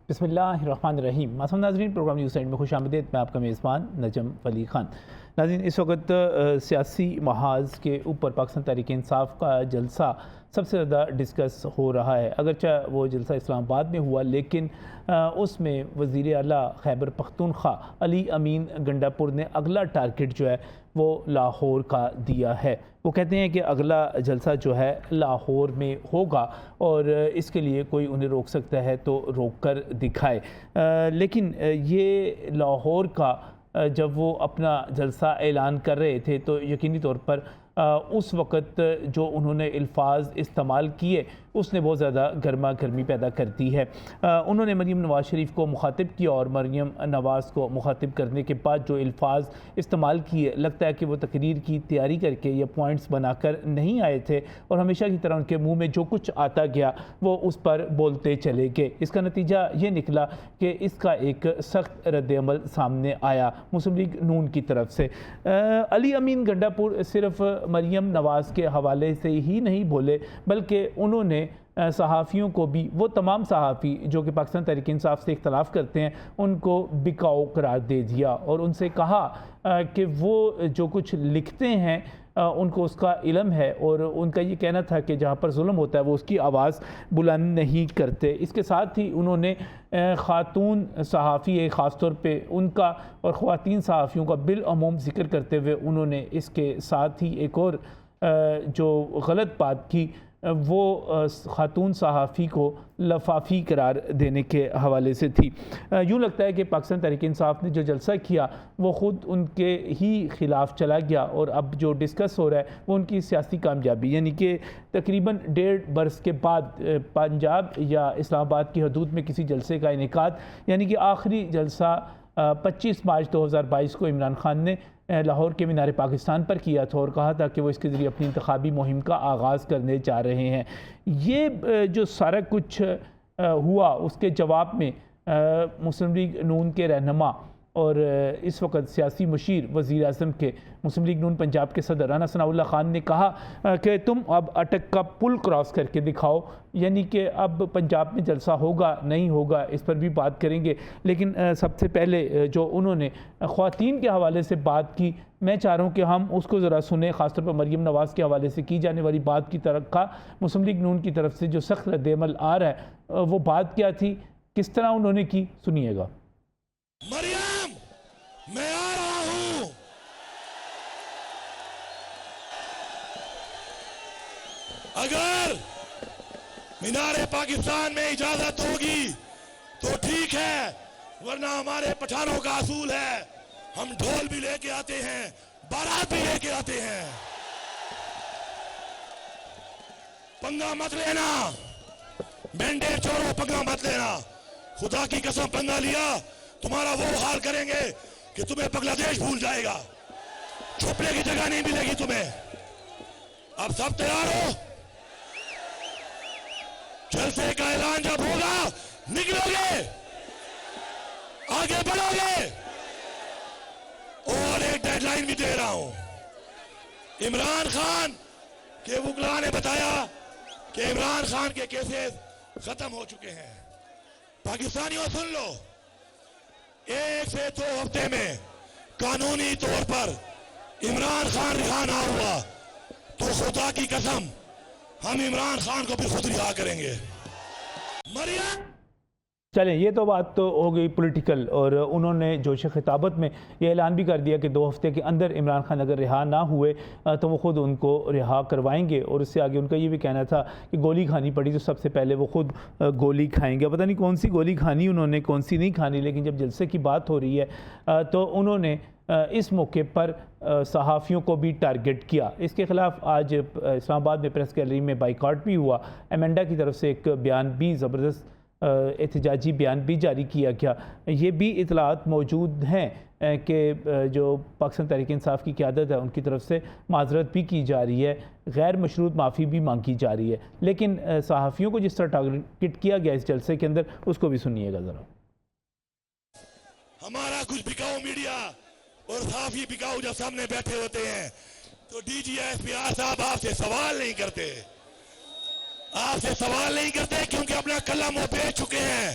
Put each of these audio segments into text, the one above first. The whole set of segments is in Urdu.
بسم اللہ الرحمن الرحیم. معصوم ناظرین، پروگرام نیوز سینڈ میں خوش آمدید. میں آپ کا میزبان نجم ولی خان. ناظرین، اس وقت سیاسی محاذ کے اوپر پاکستان تحریک انصاف کا جلسہ سب سے زیادہ ڈسکس ہو رہا ہے. اگرچہ وہ جلسہ اسلام آباد میں ہوا، لیکن اس میں وزیر اعلیٰ خیبر پختونخوا علی امین گنڈاپور نے اگلا ٹارگٹ جو ہے وہ لاہور کا دیا ہے. وہ کہتے ہیں کہ اگلا جلسہ جو ہے لاہور میں ہوگا اور اس کے لیے کوئی انہیں روک سکتا ہے تو روک کر دکھائے. لیکن یہ لاہور کا جب وہ اپنا جلسہ اعلان کر رہے تھے تو یقینی طور پر اس وقت جو انہوں نے الفاظ استعمال کیے اس نے بہت زیادہ گرما گرمی پیدا کرتی ہے. انہوں نے مریم نواز شریف کو مخاطب کیا اور مریم نواز کو مخاطب کرنے کے بعد جو الفاظ استعمال کیے، لگتا ہے کہ وہ تقریر کی تیاری کر کے یا پوائنٹس بنا کر نہیں آئے تھے اور ہمیشہ کی طرح ان کے منہ میں جو کچھ آتا گیا وہ اس پر بولتے چلے گئے. اس کا نتیجہ یہ نکلا کہ اس کا ایک سخت رد عمل سامنے آیا مسلم لیگ نون کی طرف سے. علی امین گنڈاپور صرف مریم نواز کے حوالے سے ہی نہیں بولے، بلکہ انہوں نے صحافیوں کو بھی، وہ تمام صحافی جو کہ پاکستان تحریک انصاف سے اختلاف کرتے ہیں، ان کو بکاؤ قرار دے دیا اور ان سے کہا کہ وہ جو کچھ لکھتے ہیں ان کو اس کا علم ہے اور ان کا یہ کہنا تھا کہ جہاں پر ظلم ہوتا ہے وہ اس کی آواز بلند نہیں کرتے. اس کے ساتھ ہی انہوں نے خاتون صحافی خاص طور پہ ان کا اور خواتین صحافیوں کا بالعموم ذکر کرتے ہوئے انہوں نے اس کے ساتھ ہی ایک اور جو غلط بات کی وہ خاتون صحافی کو لفافی قرار دینے کے حوالے سے تھی. یوں لگتا ہے کہ پاکستان تحریک انصاف نے جو جلسہ کیا وہ خود ان کے ہی خلاف چلا گیا اور اب جو ڈسکس ہو رہا ہے وہ ان کی سیاسی کامیابی، یعنی کہ تقریباً 1.5 برس کے بعد پنجاب یا اسلام آباد کی حدود میں کسی جلسے کا انعقاد، یعنی کہ آخری جلسہ 25 مارچ 2022 کو عمران خان نے لاہور کے مینار پاکستان پر کیا تھا اور کہا تھا کہ وہ اس کے ذریعے اپنی انتخابی مہم کا آغاز کرنے جا رہے ہیں. یہ جو سارا کچھ ہوا اس کے جواب میں مسلم لیگ نون کے رہنما اور اس وقت سیاسی مشیر وزیر اعظم کے مسلم لیگ نون پنجاب کے صدر رانا ثناء اللہ خان نے کہا کہ تم اب اٹک کا پل کراس کر کے دکھاؤ، یعنی کہ اب پنجاب میں جلسہ ہوگا نہیں ہوگا اس پر بھی بات کریں گے. لیکن سب سے پہلے جو انہوں نے خواتین کے حوالے سے بات کی، میں چاہ رہا ہوں کہ ہم اس کو ذرا سنیں، خاص طور پر مریم نواز کے حوالے سے کی جانے والی بات کی طرف کا مسلم لیگ نون کی طرف سے جو سخت رد عمل آ رہا ہے وہ بات کیا تھی، کس طرح انہوں نے کی، سنیے گا. مریم، میں آ رہا ہوں. اگر مینار پاکستان میں اجازت ہوگی تو ٹھیک ہے، ورنہ ہمارے پٹھانوں کا اصول ہے ہم ڈھول بھی لے کے آتے ہیں، بارات بھی لے کے آتے ہیں. پنگا مت لینا، بینڈیڈ چھوڑو، پنگا مت لینا. خدا کی قسم پنگا لیا تمہارا وہ حال کریں گے کہ تمہیں بنگلہ دیش بھول جائے گا، چھپنے کی جگہ نہیں ملے گی تمہیں. اب سب تیار ہو؟ جلسے کا اعلان جب ہوگا نکلو گے، آگے بڑھو گے. اور ایک ڈیڈ لائن بھی دے رہا ہوں. عمران خان کے وکلاء نے بتایا کہ عمران خان کے کیسز ختم ہو چکے ہیں. پاکستانیوں سن لو، 1 سے 2 ہفتے میں قانونی طور پر عمران خان رہا نہ ہوا تو خدا کی قسم ہم عمران خان کو بھی خود رہا کریں گے. مریم، چلیں یہ تو بات تو ہو گئی پولیٹیکل، اور انہوں نے جوش خطابت میں یہ اعلان بھی کر دیا کہ 2 ہفتے کے اندر عمران خان اگر رہا نہ ہوئے تو وہ خود ان کو رہا کروائیں گے. اور اس سے آگے ان کا یہ بھی کہنا تھا کہ گولی کھانی پڑی تو سب سے پہلے وہ خود گولی کھائیں گے. پتہ نہیں کون سی گولی کھانی انہوں نے، کون سی نہیں کھانی، لیکن جب جلسے کی بات ہو رہی ہے تو انہوں نے اس موقع پر صحافیوں کو بھی ٹارگٹ کیا. اس کے خلاف آج اسلام آباد میں پریس گیلری میں بائیکاٹ بھی ہوا. ایمنڈا کی طرف سے ایک بیان بھی، زبردست احتجاجی بیان بھی جاری کیا گیا. یہ بھی اطلاعات موجود ہیں کہ جو پاکستان تحریک انصاف کی قیادت ہے ان کی طرف سے معذرت بھی کی جا رہی ہے، غیر مشروط معافی بھی مانگی جا رہی ہے. لیکن صحافیوں کو جس طرح ٹارگٹ کیا گیا اس جلسے کے اندر اس کو بھی سنیے گا ذرا. ہمارا کچھ بکاؤ میڈیا اور صحافی بکاؤ جب سامنے بیٹھے ہوتے ہیں تو D G S P R صاحب آپ سے سوال نہیں کرتے، آپ سے سوال نہیں کرتے کیونکہ اپنا قلم وہ بیچ چکے ہیں.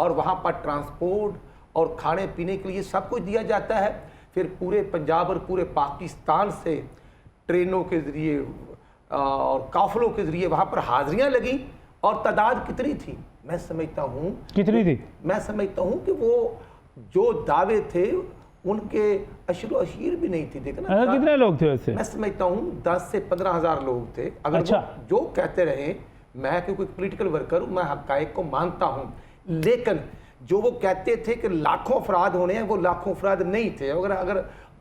اور وہاں پر ٹرانسپورٹ اور کھانے پینے کے لیے سب کچھ دیا جاتا ہے. پھر پورے پنجاب اور پورے پاکستان سے ٹرینوں کے ذریعے اور قافلوں کے ذریعے وہاں پر حاضریاں لگیں. اور تعداد کتنی تھی میں سمجھتا ہوں, کتنی تھی؟ میں سمجھتا ہوں کہ وہ جو دعوے تھے ان کے عشر و عشیر بھی نہیں تھی. دیکھنا کتنے لوگ تھے ویسے؟ میں سمجھتا ہوں 10 سے 15 ہزار لوگ تھے. اگر وہ جو کہتے رہے, میں کیونکہ پولیٹیکل ورکر ہوں, میں حقائق کو مانتا ہوں, لیکن جو وہ کہتے تھے کہ لاکھوں افراد ہونے ہیں, وہ لاکھوں افراد نہیں تھے.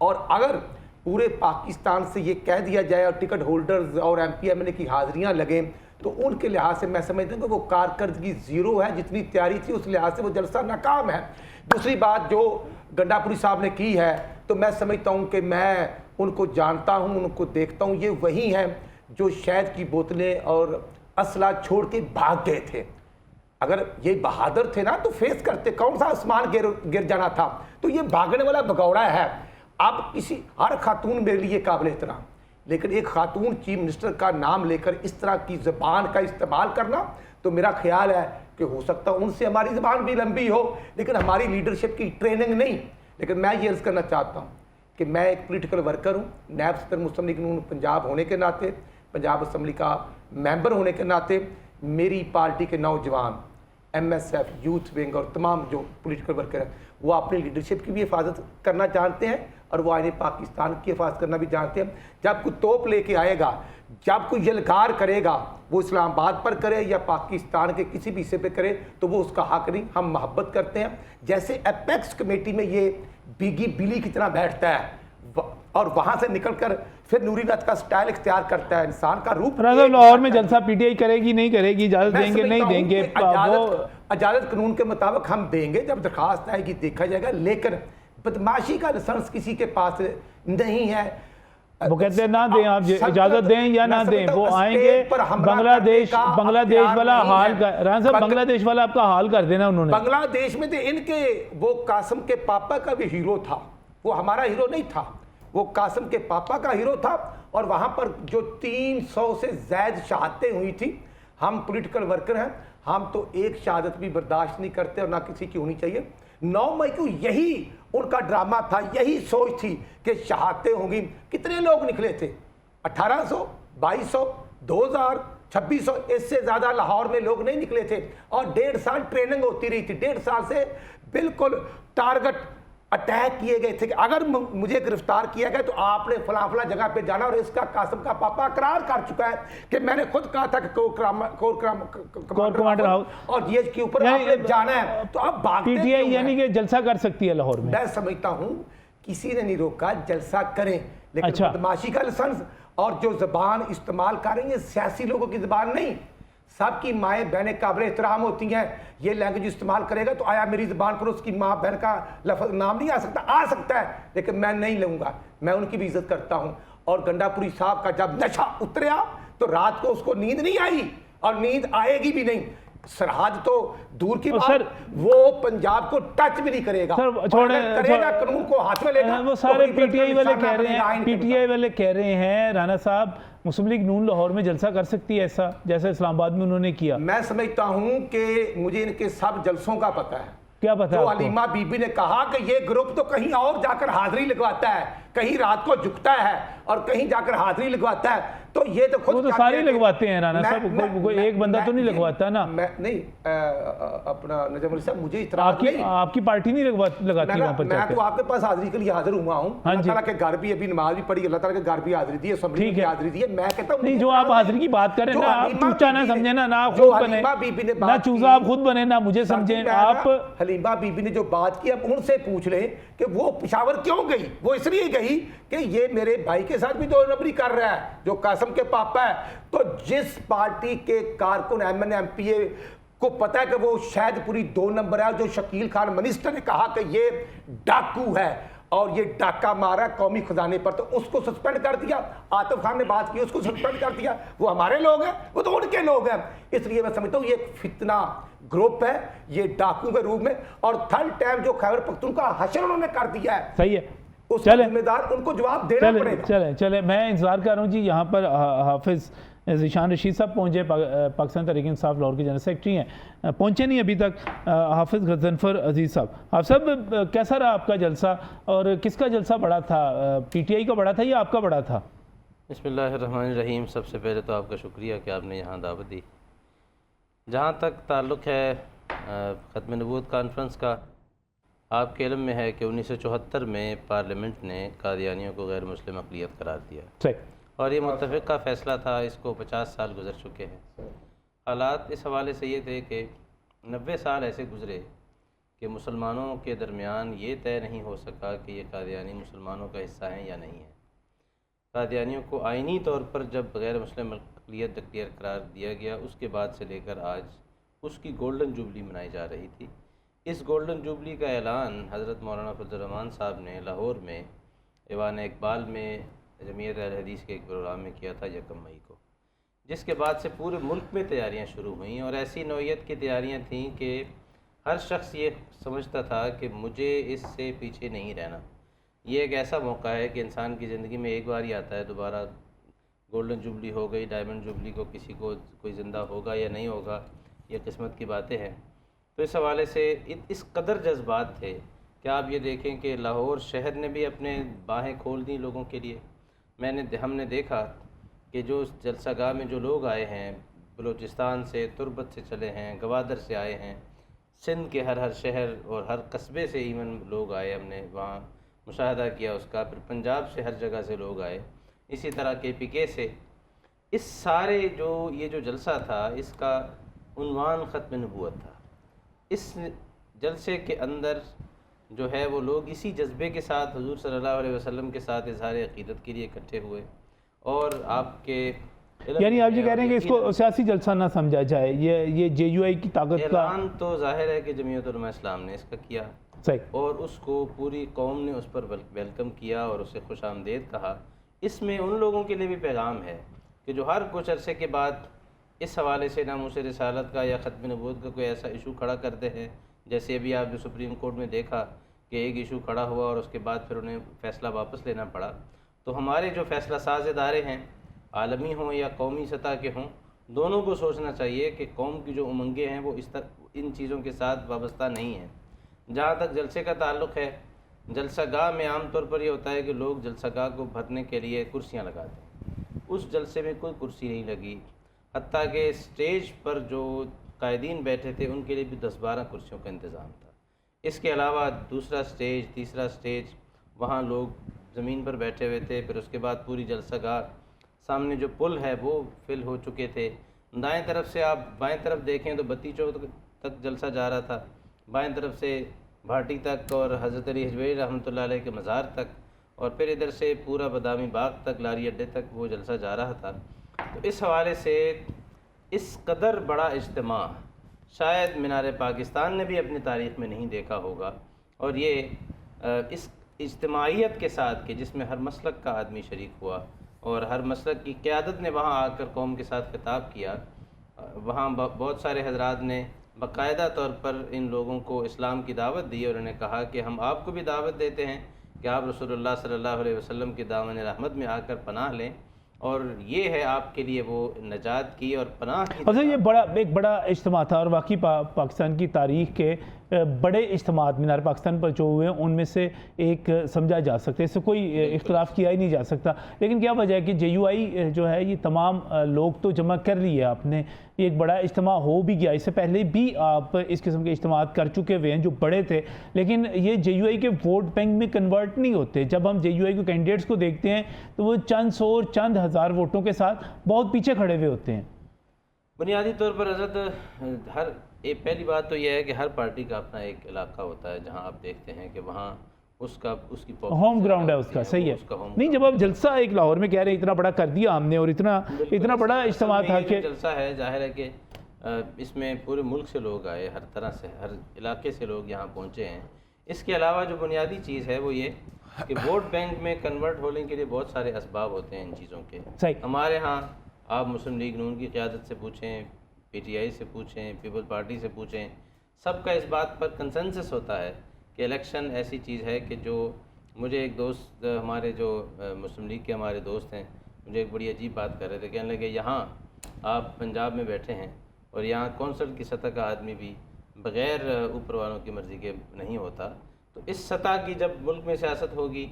اگر پورے پاکستان سے یہ کہہ دیا جائے اور ٹکٹ ہولڈرز اور ایم پی ایم اے کی حاضریاں لگیں تو ان کے لحاظ سے میں سمجھتا ہوں کہ وہ کارکردگی زیرو ہے. جتنی تیاری تھی اس لحاظ سے وہ جلسہ ناکام ہے. دوسری بات جو گنڈاپوری صاحب نے کی ہے تو میں سمجھتا ہوں کہ میں ان کو جانتا ہوں, ان کو دیکھتا ہوں. یہ وہی ہیں جو شہد کی بوتلیں اور اسلحہ چھوڑ کے بھاگ گئے تھے. اگر یہ بہادر تھے نا تو فیس کرتے, کون سا آسمان گر جانا تھا. تو یہ بھاگنے والا بھگوڑا ہے. اب ہر خاتون میرے لیے قابل احترام, لیکن ایک خاتون چیف منسٹر کا نام لے کر اس طرح کی زبان کا استعمال کرنا, تو میرا خیال ہے کہ ہو سکتا ہے ان سے ہماری زبان بھی لمبی ہو لیکن ہماری لیڈرشپ کی ٹریننگ نہیں. لیکن میں یہ عرض کرنا چاہتا ہوں کہ میں ایک پولیٹیکل ورکر ہوں, نیب صدر مسلم لیگ نون پنجاب ہونے کے ناطے, پنجاب اسمبلی کا ممبر ہونے کے ناطے, میری پارٹی کے نوجوان M S F, youth wing اور تمام جو پولیٹیکل ورکر ہیں وہ اپنی لیڈرشپ کی بھی حفاظت کرنا جانتے ہیں اور وہ آئین پاکستان کی حفاظت کرنا بھی جانتے ہیں. جب کوئی توپ لے کے آئے گا, جب کوئی یلغار کرے گا, وہ اسلام آباد پر کرے یا پاکستان کے کسی بھی حصے پہ کرے تو وہ اس کا حق نہیں. ہم محبت کرتے ہیں. جیسے اپیکس کمیٹی میں یہ بیگی بلی کی طرح بیٹھتا ہے اور وہاں سے نکل کر پھر نوری نت کا سٹائل اختیار کرتا ہے, انسان کا روپ. لاہور میں جلسہ پی ٹی آئی کرے گی نہیں کرے گی, اجازت دیں گے نہیں دیں گے, اجازت قانون کے مطابق ہم دیں گے, جب درخواست آئے گی دیکھا جائے گا. لیکن بدماشی کا لائسنس کسی کے پاس نہیں ہے. وہ کہتے ہیں نہ دیں, آپ اجازت دیں یا نہ دیں, وہ آئیں گے. بنگلہ دیش والا حال, رانا صاحب بنگلہ دیش والا آپ کا حال کر دینا انہوں نے. بنگلہ دیش میں تو ان کے وہ قاسم کے پاپا کا بھی ہیرو تھا, وہ ہمارا ہیرو نہیں تھا, وہ قاسم کے پاپا کا ہیرو تھا. اور وہاں پر جو 300 سے زائد شہادتیں ہوئی تھی. ہم پولیٹیکل ورکر ہیں, ہم تو ایک شہادت بھی برداشت نہیں کرتے اور نہ کسی کی ہونی چاہیے. 9 مئی کو یہی ان کا ڈرامہ تھا, یہی سوچ تھی کہ شہادتیں ہوں گی. کتنے لوگ نکلے تھے؟ 1800, 2200, 2000, 2600, اس سے زیادہ لاہور میں لوگ نہیں نکلے تھے. اور 1.5 سال ٹریننگ ہوتی رہی تھی. 1.5 سال سے بالکل ٹارگٹ اٹیک کیے گئے تھے کہ اگر مجھے گرفتار کیا گیا تو آپ نے فلاں فلاں جگہ پہ جانا. اور اس کا قاسم کا پاپا اقرار کر چکا ہے کہ میں نے خود کہا تھا کہ کور کمانڈر اور ڈی ایچ کے اوپر آپ نے جانا ہے. تو اب پی ٹی آئی یعنی کہ جلسہ کر سکتی ہے لاہور میں. میں سمجھتا ہوں کسی نے نہیں روکا, جلسہ کریں, لیکن بدماشی کا لائسنس اور جو زبان استعمال کر رہی ہیں سیاسی لوگوں کی زبان نہیں. سب کی مائیں بہنیں قابل احترام ہوتی ہیں. یہ لینگویج استعمال کرے گا تو آیا میری زبان پر اس کی ماں بہن کا لفظ نام نہیں آ سکتا؟ آ سکتا ہے, لیکن میں نہیں لوں گا. میں ان کی بھی عزت کرتا ہوں. اور گنڈاپوری صاحب کا جب نشہ اتریا تو رات کو اس کو نیند نہیں آئی اور نیند آئے گی بھی نہیں. سرحد تو دور کی بات, وہ پنجاب کو ٹچ بھی نہیں کرے گا. کرے گا قانون کو ہاتھ میں لے گا. وہ سارے پی ٹی آئی والے کہہ رہے ہیں رانا صاحب مسلم لیگ نون لاہور میں جلسہ کر سکتی ہے ایسا جیسے اسلام آباد میں انہوں نے کیا. میں سمجھتا ہوں کہ مجھے ان کے سب جلسوں کا پتہ ہے. کیا پتہ ہے؟ جو حلیمہ بی بی نے کہا کہ یہ گروپ تو کہیں اور جا کر حاضری لگواتا ہے, کہیں رات کو جھکتا ہے اور کہیں جا کر حاضری لگواتا ہے. تو یہ تو خود تو سارے لگواتے ہیں رانا صاحب, کوئی ایک بندہ تو نہیں لگواتا نا. میں نہیں, اپنا نجم علی صاحب مجھے اعتراض نہیں. آپ کی پارٹی نہیں لگاتی وہاں پر؟ میں تو آپ کے پاس حاضری کے لیے حاضر ہوا ہوں. اللہ تعالیٰ کے گھر بھی ابھی نماز بھی پڑھی, اللہ تعالیٰ کے گھر بھی حاضری دی ہے, اسمبلی کی حاضری دی ہے. میں کہتا ہوں نہیں, جو آپ حاضری کی بات کریں نا, آپ چوچا نہ سمجھیں نا, نہ خود بنے نہ چوزا آپ خود بنے نہ مجھے سمجھیں آپ. حلیمہ بی بی نے جو بات کی, اب ان سے پوچھ لیں کہ وہ پشاور کیوں گئی. وہ اس لیے گئی کہ یہ میرے بھائی کے ساتھ بھی 2 نمبری کر رہا ہے جو قاسم کے پاپا ہے. تو جس پارٹی کے کارکن ایم این ایم پی اے کو پتا ہے کہ وہ شاید پوری 2 نمبر ہے, جو شکیل خان منسٹر نے کہا کہ یہ ڈاکو ہے اور یہ ڈاکہ مارا قومی خزانے پر, تو اس کو سسپینڈ کر دیا. عاطف خان نے بات کی, اس کو سسپینڈ کر دیا. وہ ہمارے لوگ ہیں, وہ تو ان کے لوگ ہیں. اس لیے میں سمجھتا ہوں یہ ایک فتنہ گروپ ہے, یہ ڈاکو کے روپ میں. اور تھرڈ ٹائم جو خیبر پختونخوا کا حشر انہوں نے کر دیا ہے, صحیح ہے, اس کا ذمہ دار ان کو جواب دینا پڑے گا. چلیں میں انتظار کر رہا ہوں جی. یہاں پر حافظ ذیشان رشید صاحب پہنچے، پاکستان تحریک انصاف لاہور کے جنرل سیکرٹری ہیں، پہنچے نہیں ابھی تک حافظ غضنفر عزیز صاحب. حافظ صاحب کیسا رہا آپ کا جلسہ، اور کس کا جلسہ بڑا تھا، پی ٹی آئی کا بڑا تھا یا آپ کا بڑا تھا؟ بسم اللہ الرحمن الرحیم. سب سے پہلے تو آپ کا شکریہ کہ آپ نے یہاں دعوت دی. جہاں تک تعلق ہے ختم نبوت کانفرنس کا، آپ کے علم میں ہے کہ 1974 میں پارلیمنٹ نے قادیانیوں کو غیر مسلم اقلیت قرار دیا، صحیح. اور یہ متفقہ فیصلہ تھا. اس کو 50 سال گزر چکے ہیں. حالات اس حوالے سے یہ تھے کہ 90 سال ایسے گزرے کہ مسلمانوں کے درمیان یہ طے نہیں ہو سکا کہ یہ قادیانی مسلمانوں کا حصہ ہیں یا نہیں ہیں. قادیانیوں کو آئینی طور پر جب غیر مسلم اقلیت ڈکلیئر قرار دیا گیا، اس کے بعد سے لے کر آج اس کی گولڈن جوبلی منائی جا رہی تھی. اس گولڈن جوبلی کا اعلان حضرت مولانا فضل الرحمان صاحب نے لاہور میں ایوان اقبال میں جمعیت اہل حدیث کے ایک پروگرام میں کیا تھا 1 مئی کو، جس کے بعد سے پورے ملک میں تیاریاں شروع ہوئیں، اور ایسی نوعیت کی تیاریاں تھیں کہ ہر شخص یہ سمجھتا تھا کہ مجھے اس سے پیچھے نہیں رہنا. یہ ایک ایسا موقع ہے کہ انسان کی زندگی میں ایک بار ہی آتا ہے. دوبارہ گولڈن جوبلی ہو گئی، ڈائمنڈ جوبلی کو کسی کو کوئی زندہ ہوگا یا نہیں ہوگا، یہ قسمت کی باتیں ہیں. تو اس حوالے سے اس قدر جذبات تھے کہ آپ یہ دیکھیں کہ لاہور شہر نے بھی اپنے باہیں کھول دیں لوگوں کے لیے. ہم نے دیکھا کہ جو جلسہ گاہ میں جو لوگ آئے ہیں، بلوچستان سے، تربت سے چلے ہیں، گوادر سے آئے ہیں، سندھ کے ہر شہر اور ہر قصبے سے ایون لوگ آئے. ہم نے وہاں مشاہدہ کیا اس کا. پھر پنجاب سے ہر جگہ سے لوگ آئے، اسی طرح KPK سے. اس سارے یہ جو جلسہ تھا، اس کا عنوان ختم نبوت تھا. اس جلسے کے اندر جو ہے وہ لوگ اسی جذبے کے ساتھ حضور صلی اللہ علیہ وسلم کے ساتھ اظہار عقیدت کے لیے اکٹھے ہوئے. اور آپ کے یعنی آپ یہ کہہ رہے ہیں کہ اس کو سیاسی جلسہ نہ سمجھا جائے، یہ JUI کی طاقت کا اعلان تو ظاہر ہے کہ جمعیت علماء اسلام نے اس کا کیا، صحیح، اور اس کو پوری قوم نے اس پر ویلکم کیا اور اسے خوش آمدید کہا. اس میں ان لوگوں کے لیے بھی پیغام ہے کہ جو ہر کچھ عرصے کے بعد اس حوالے سے ناموس رسالت کا یا ختم نبوت کا کوئی ایسا ایشو کھڑا کرتے ہیں، جیسے ابھی آپ جو سپریم کورٹ میں دیکھا کہ ایک ایشو کھڑا ہوا اور اس کے بعد پھر انہیں فیصلہ واپس لینا پڑا. تو ہمارے جو فیصلہ ساز ادارے ہیں، عالمی ہوں یا قومی سطح کے ہوں، دونوں کو سوچنا چاہیے کہ قوم کی جو امنگیں ہیں وہ ان چیزوں کے ساتھ وابستہ نہیں ہیں. جہاں تک جلسے کا تعلق ہے، جلسہ گاہ میں عام طور پر یہ ہوتا ہے کہ لوگ جلسہ گاہ کو بھرنے کے لیے کرسیاں لگاتے ہیں. اس جلسے میں کوئی کرسی نہیں لگی، حتیٰ کہ اسٹیج پر جو قائدین بیٹھے تھے ان کے لیے بھی 10-12 کرسیوں کا انتظام تھا. اس کے علاوہ دوسرا اسٹیج، تیسرا اسٹیج، وہاں لوگ زمین پر بیٹھے ہوئے تھے. پھر اس کے بعد پوری جلسہ گاہ سامنے جو پل ہے وہ فل ہو چکے تھے. دائیں طرف سے آپ بائیں طرف دیکھیں تو بتی چوک تک جلسہ جا رہا تھا، بائیں طرف سے بھاٹی تک اور حضرت علی حجویری رحمۃ اللہ علیہ کے مزار تک، اور پھر ادھر سے پورا بادامی باغ تک، لاری اڈے تک وہ جلسہ جا رہا تھا. تو اس حوالے سے اس قدر بڑا اجتماع شاید مینار پاکستان نے بھی اپنی تاریخ میں نہیں دیکھا ہوگا. اور یہ اس اجتماعیت کے ساتھ کہ جس میں ہر مسلک کا آدمی شریک ہوا اور ہر مسلک کی قیادت نے وہاں آ کر قوم کے ساتھ خطاب کیا. وہاں بہت سارے حضرات نے باقاعدہ طور پر ان لوگوں کو اسلام کی دعوت دی، اور انہوں نے کہا کہ ہم آپ کو بھی دعوت دیتے ہیں کہ آپ رسول اللہ صلی اللہ علیہ وسلم کی دامن رحمت میں آ کر پناہ لیں، اور یہ ہے آپ کے لیے وہ نجات کی اور پناہ کی. اور یہ ایک بڑا اجتماع تھا، اور واقعی پاکستان کی تاریخ کے بڑے اجتماعات مینار پاکستان پر جو ہوئے ہیں ان میں سے ایک سمجھا جا سکتا ہے، اس سے کوئی اختلاف کیا ہی نہیں جا سکتا. لیکن کیا وجہ ہے کہ JUI جو ہے یہ تمام لوگ تو جمع کر لیے آپ نے، یہ ایک بڑا اجتماع ہو بھی گیا. اس سے پہلے بھی آپ اس قسم کے اجتماعات کر چکے ہوئے ہیں جو بڑے تھے، لیکن یہ JUI کے ووٹ بینک میں کنورٹ نہیں ہوتے. جب ہم JUI کے کینڈیڈیٹس کو دیکھتے ہیں تو وہ چند سو اور چند ہزار ووٹوں کے ساتھ بہت پیچھے کھڑے ہوئے ہوتے ہیں. بنیادی طور پر حضرت پہلی بات تو یہ ہے کہ ہر پارٹی کا اپنا ایک علاقہ ہوتا ہے جہاں آپ دیکھتے ہیں کہ وہاں اس کی ہوم گراؤنڈ ہے، اس کا صحیح ہے. نہیں، جب آپ جلسہ ایک لاہور میں کہہ رہے ہیں اتنا بڑا کر دیا ہم نے، اور اتنا بڑا اجتماع تھا کہ جلسہ ہے، ظاہر ہے کہ اس میں پورے ملک سے لوگ آئے، ہر طرح سے، ہر علاقے سے لوگ یہاں پہنچے ہیں. اس کے علاوہ جو بنیادی چیز ہے وہ یہ کہ ووٹ بینک میں کنورٹ ہونے کے لیے بہت سارے اسباب ہوتے ہیں ان چیزوں کے. ہمارے ہاں آپ مسلم لیگ نون کی قیادت سے پوچھیں، PTI سے پوچھیں، پیپل پارٹی سے پوچھیں، سب کا اس بات پر کنسنسس ہوتا ہے کہ الیکشن ایسی چیز ہے کہ جو مجھے ایک دوست ہمارے جو مسلم لیگ کے ہمارے دوست ہیں، مجھے ایک بڑی عجیب بات کر رہے تھے، کہنے لگے یہاں آپ پنجاب میں بیٹھے ہیں اور یہاں کونسل کی سطح کا آدمی بھی بغیر اوپر والوں کی مرضی کے نہیں ہوتا، تو اس سطح کی جب ملک میں سیاست ہوگی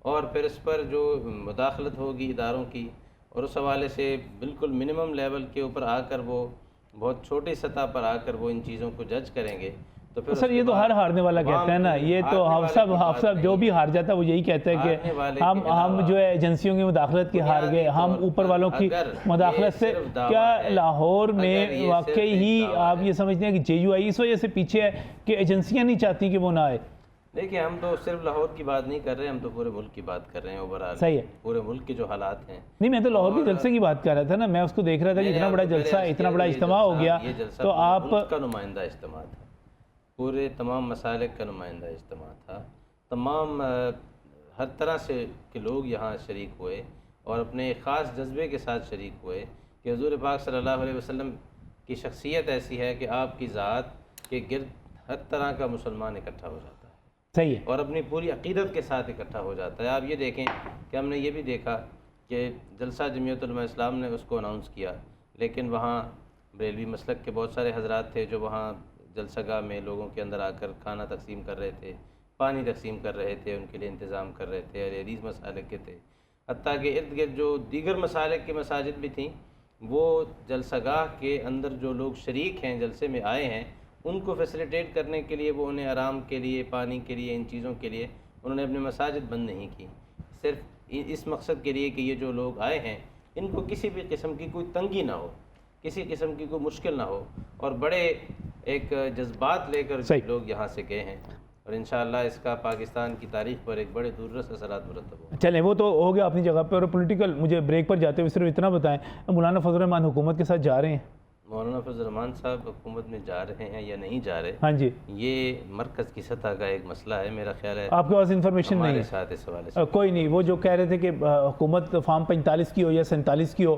اور پھر اس پر جو مداخلت ہوگی اداروں کی، اور اس حوالے سے بالکل منیمم لیول کے اوپر آ کر وہ بہت چھوٹی سطح پر آ کر وہ ان چیزوں کو جج کریں گے، تو پھر سر یہ تو ہر ہارنے والا کہتا ہے نا، یہ تو ہم سب جو بھی ہار جاتا ہے وہ یہی کہتا ہے کہ ہم جو ہے ایجنسیوں کی مداخلت کی ہار گئے، ہم اوپر والوں کی مداخلت سے۔ کیا لاہور میں واقعی ہی آپ یہ سمجھتے ہیں کہ جے یو آئی اس وجہ سے پیچھے ہے کہ ایجنسیاں نہیں چاہتی کہ وہ نہ آئے؟ دیکھیں ہم تو صرف لاہور کی بات نہیں کر رہے، ہم تو پورے ملک کی بات کر رہے ہیں، اوورآل صحیح ہے، پورے ملک کے جو حالات ہیں۔ نہیں میں تو لاہور کے جلسے کی بات کر رہا تھا نا، میں اس کو دیکھ رہا تھا کہ اتنا بڑا جلسہ، اتنا بڑا اجتماع ہو گیا، یہ جلسہ تو آپ ملک کا نمائندہ اجتماع تھا، پورے تمام مسالک کا نمائندہ اجتماع تھا، تمام ہر طرح سے کے لوگ یہاں شریک ہوئے اور اپنے خاص جذبے کے ساتھ شریک ہوئے کہ حضور پاک صلی اللہ علیہ وسلم کی شخصیت ایسی ہے کہ آپ کی ذات کے گرد ہر طرح کا مسلمان اکٹھا ہو جاتا ہے، صحیح ہے، اور اپنی پوری عقیدت کے ساتھ اکٹھا ہو جاتا ہے۔ آپ یہ دیکھیں کہ ہم نے یہ بھی دیکھا کہ جلسہ جمعیت علماء اسلام نے اس کو اناؤنس کیا، لیکن وہاں بریلوی مسلک کے بہت سارے حضرات تھے جو وہاں جلسہ گاہ میں لوگوں کے اندر آ کر کھانا تقسیم کر رہے تھے، پانی تقسیم کر رہے تھے، ان کے لیے انتظام کر رہے تھے، حدیث مسالک کے تھے، حتیٰ کہ ارد گرد جو دیگر مسالک کی مساجد بھی تھیں، وہ جلسہ گاہ کے اندر جو لوگ شریک ہیں، جلسے میں آئے ہیں، ان کو فیسیلیٹیٹ کرنے کے لیے وہ انہیں آرام کے لیے، پانی کے لیے، ان چیزوں کے لیے انہوں نے اپنے مساجد بند نہیں کی، صرف اس مقصد کے لیے کہ یہ جو لوگ آئے ہیں ان کو کسی بھی قسم کی کوئی تنگی نہ ہو، کسی قسم کی کوئی مشکل نہ ہو، اور بڑے ایک جذبات لے کر لوگ یہاں سے گئے ہیں، اور انشاءاللہ اس کا پاکستان کی تاریخ پر ایک بڑے دوررس اثرات مرتب ہوں۔ چلیں وہ تو ہو گیا اپنی جگہ پہ، اور پولیٹیکل مجھے بریک پر جاتے ہوئے صرف اتنا بتائیں، مولانا فضل الرحمان حکومت کے ساتھ جا رہے ہیں؟ مولانا فضل الرحمان صاحب حکومت میں جا رہے ہیں یا نہیں جا رہے، ہاں جی، یہ مرکز کی سطح کا ایک مسئلہ ہے، میرا خیال ہے آپ کے پاس انفارمیشن نہیں ہمارے ہے؟ ساتھ اس حوالے سے کوئی نہیں، وہ جو کہہ رہے تھے کہ حکومت فارم 45 کی ہو یا 47 کی ہو،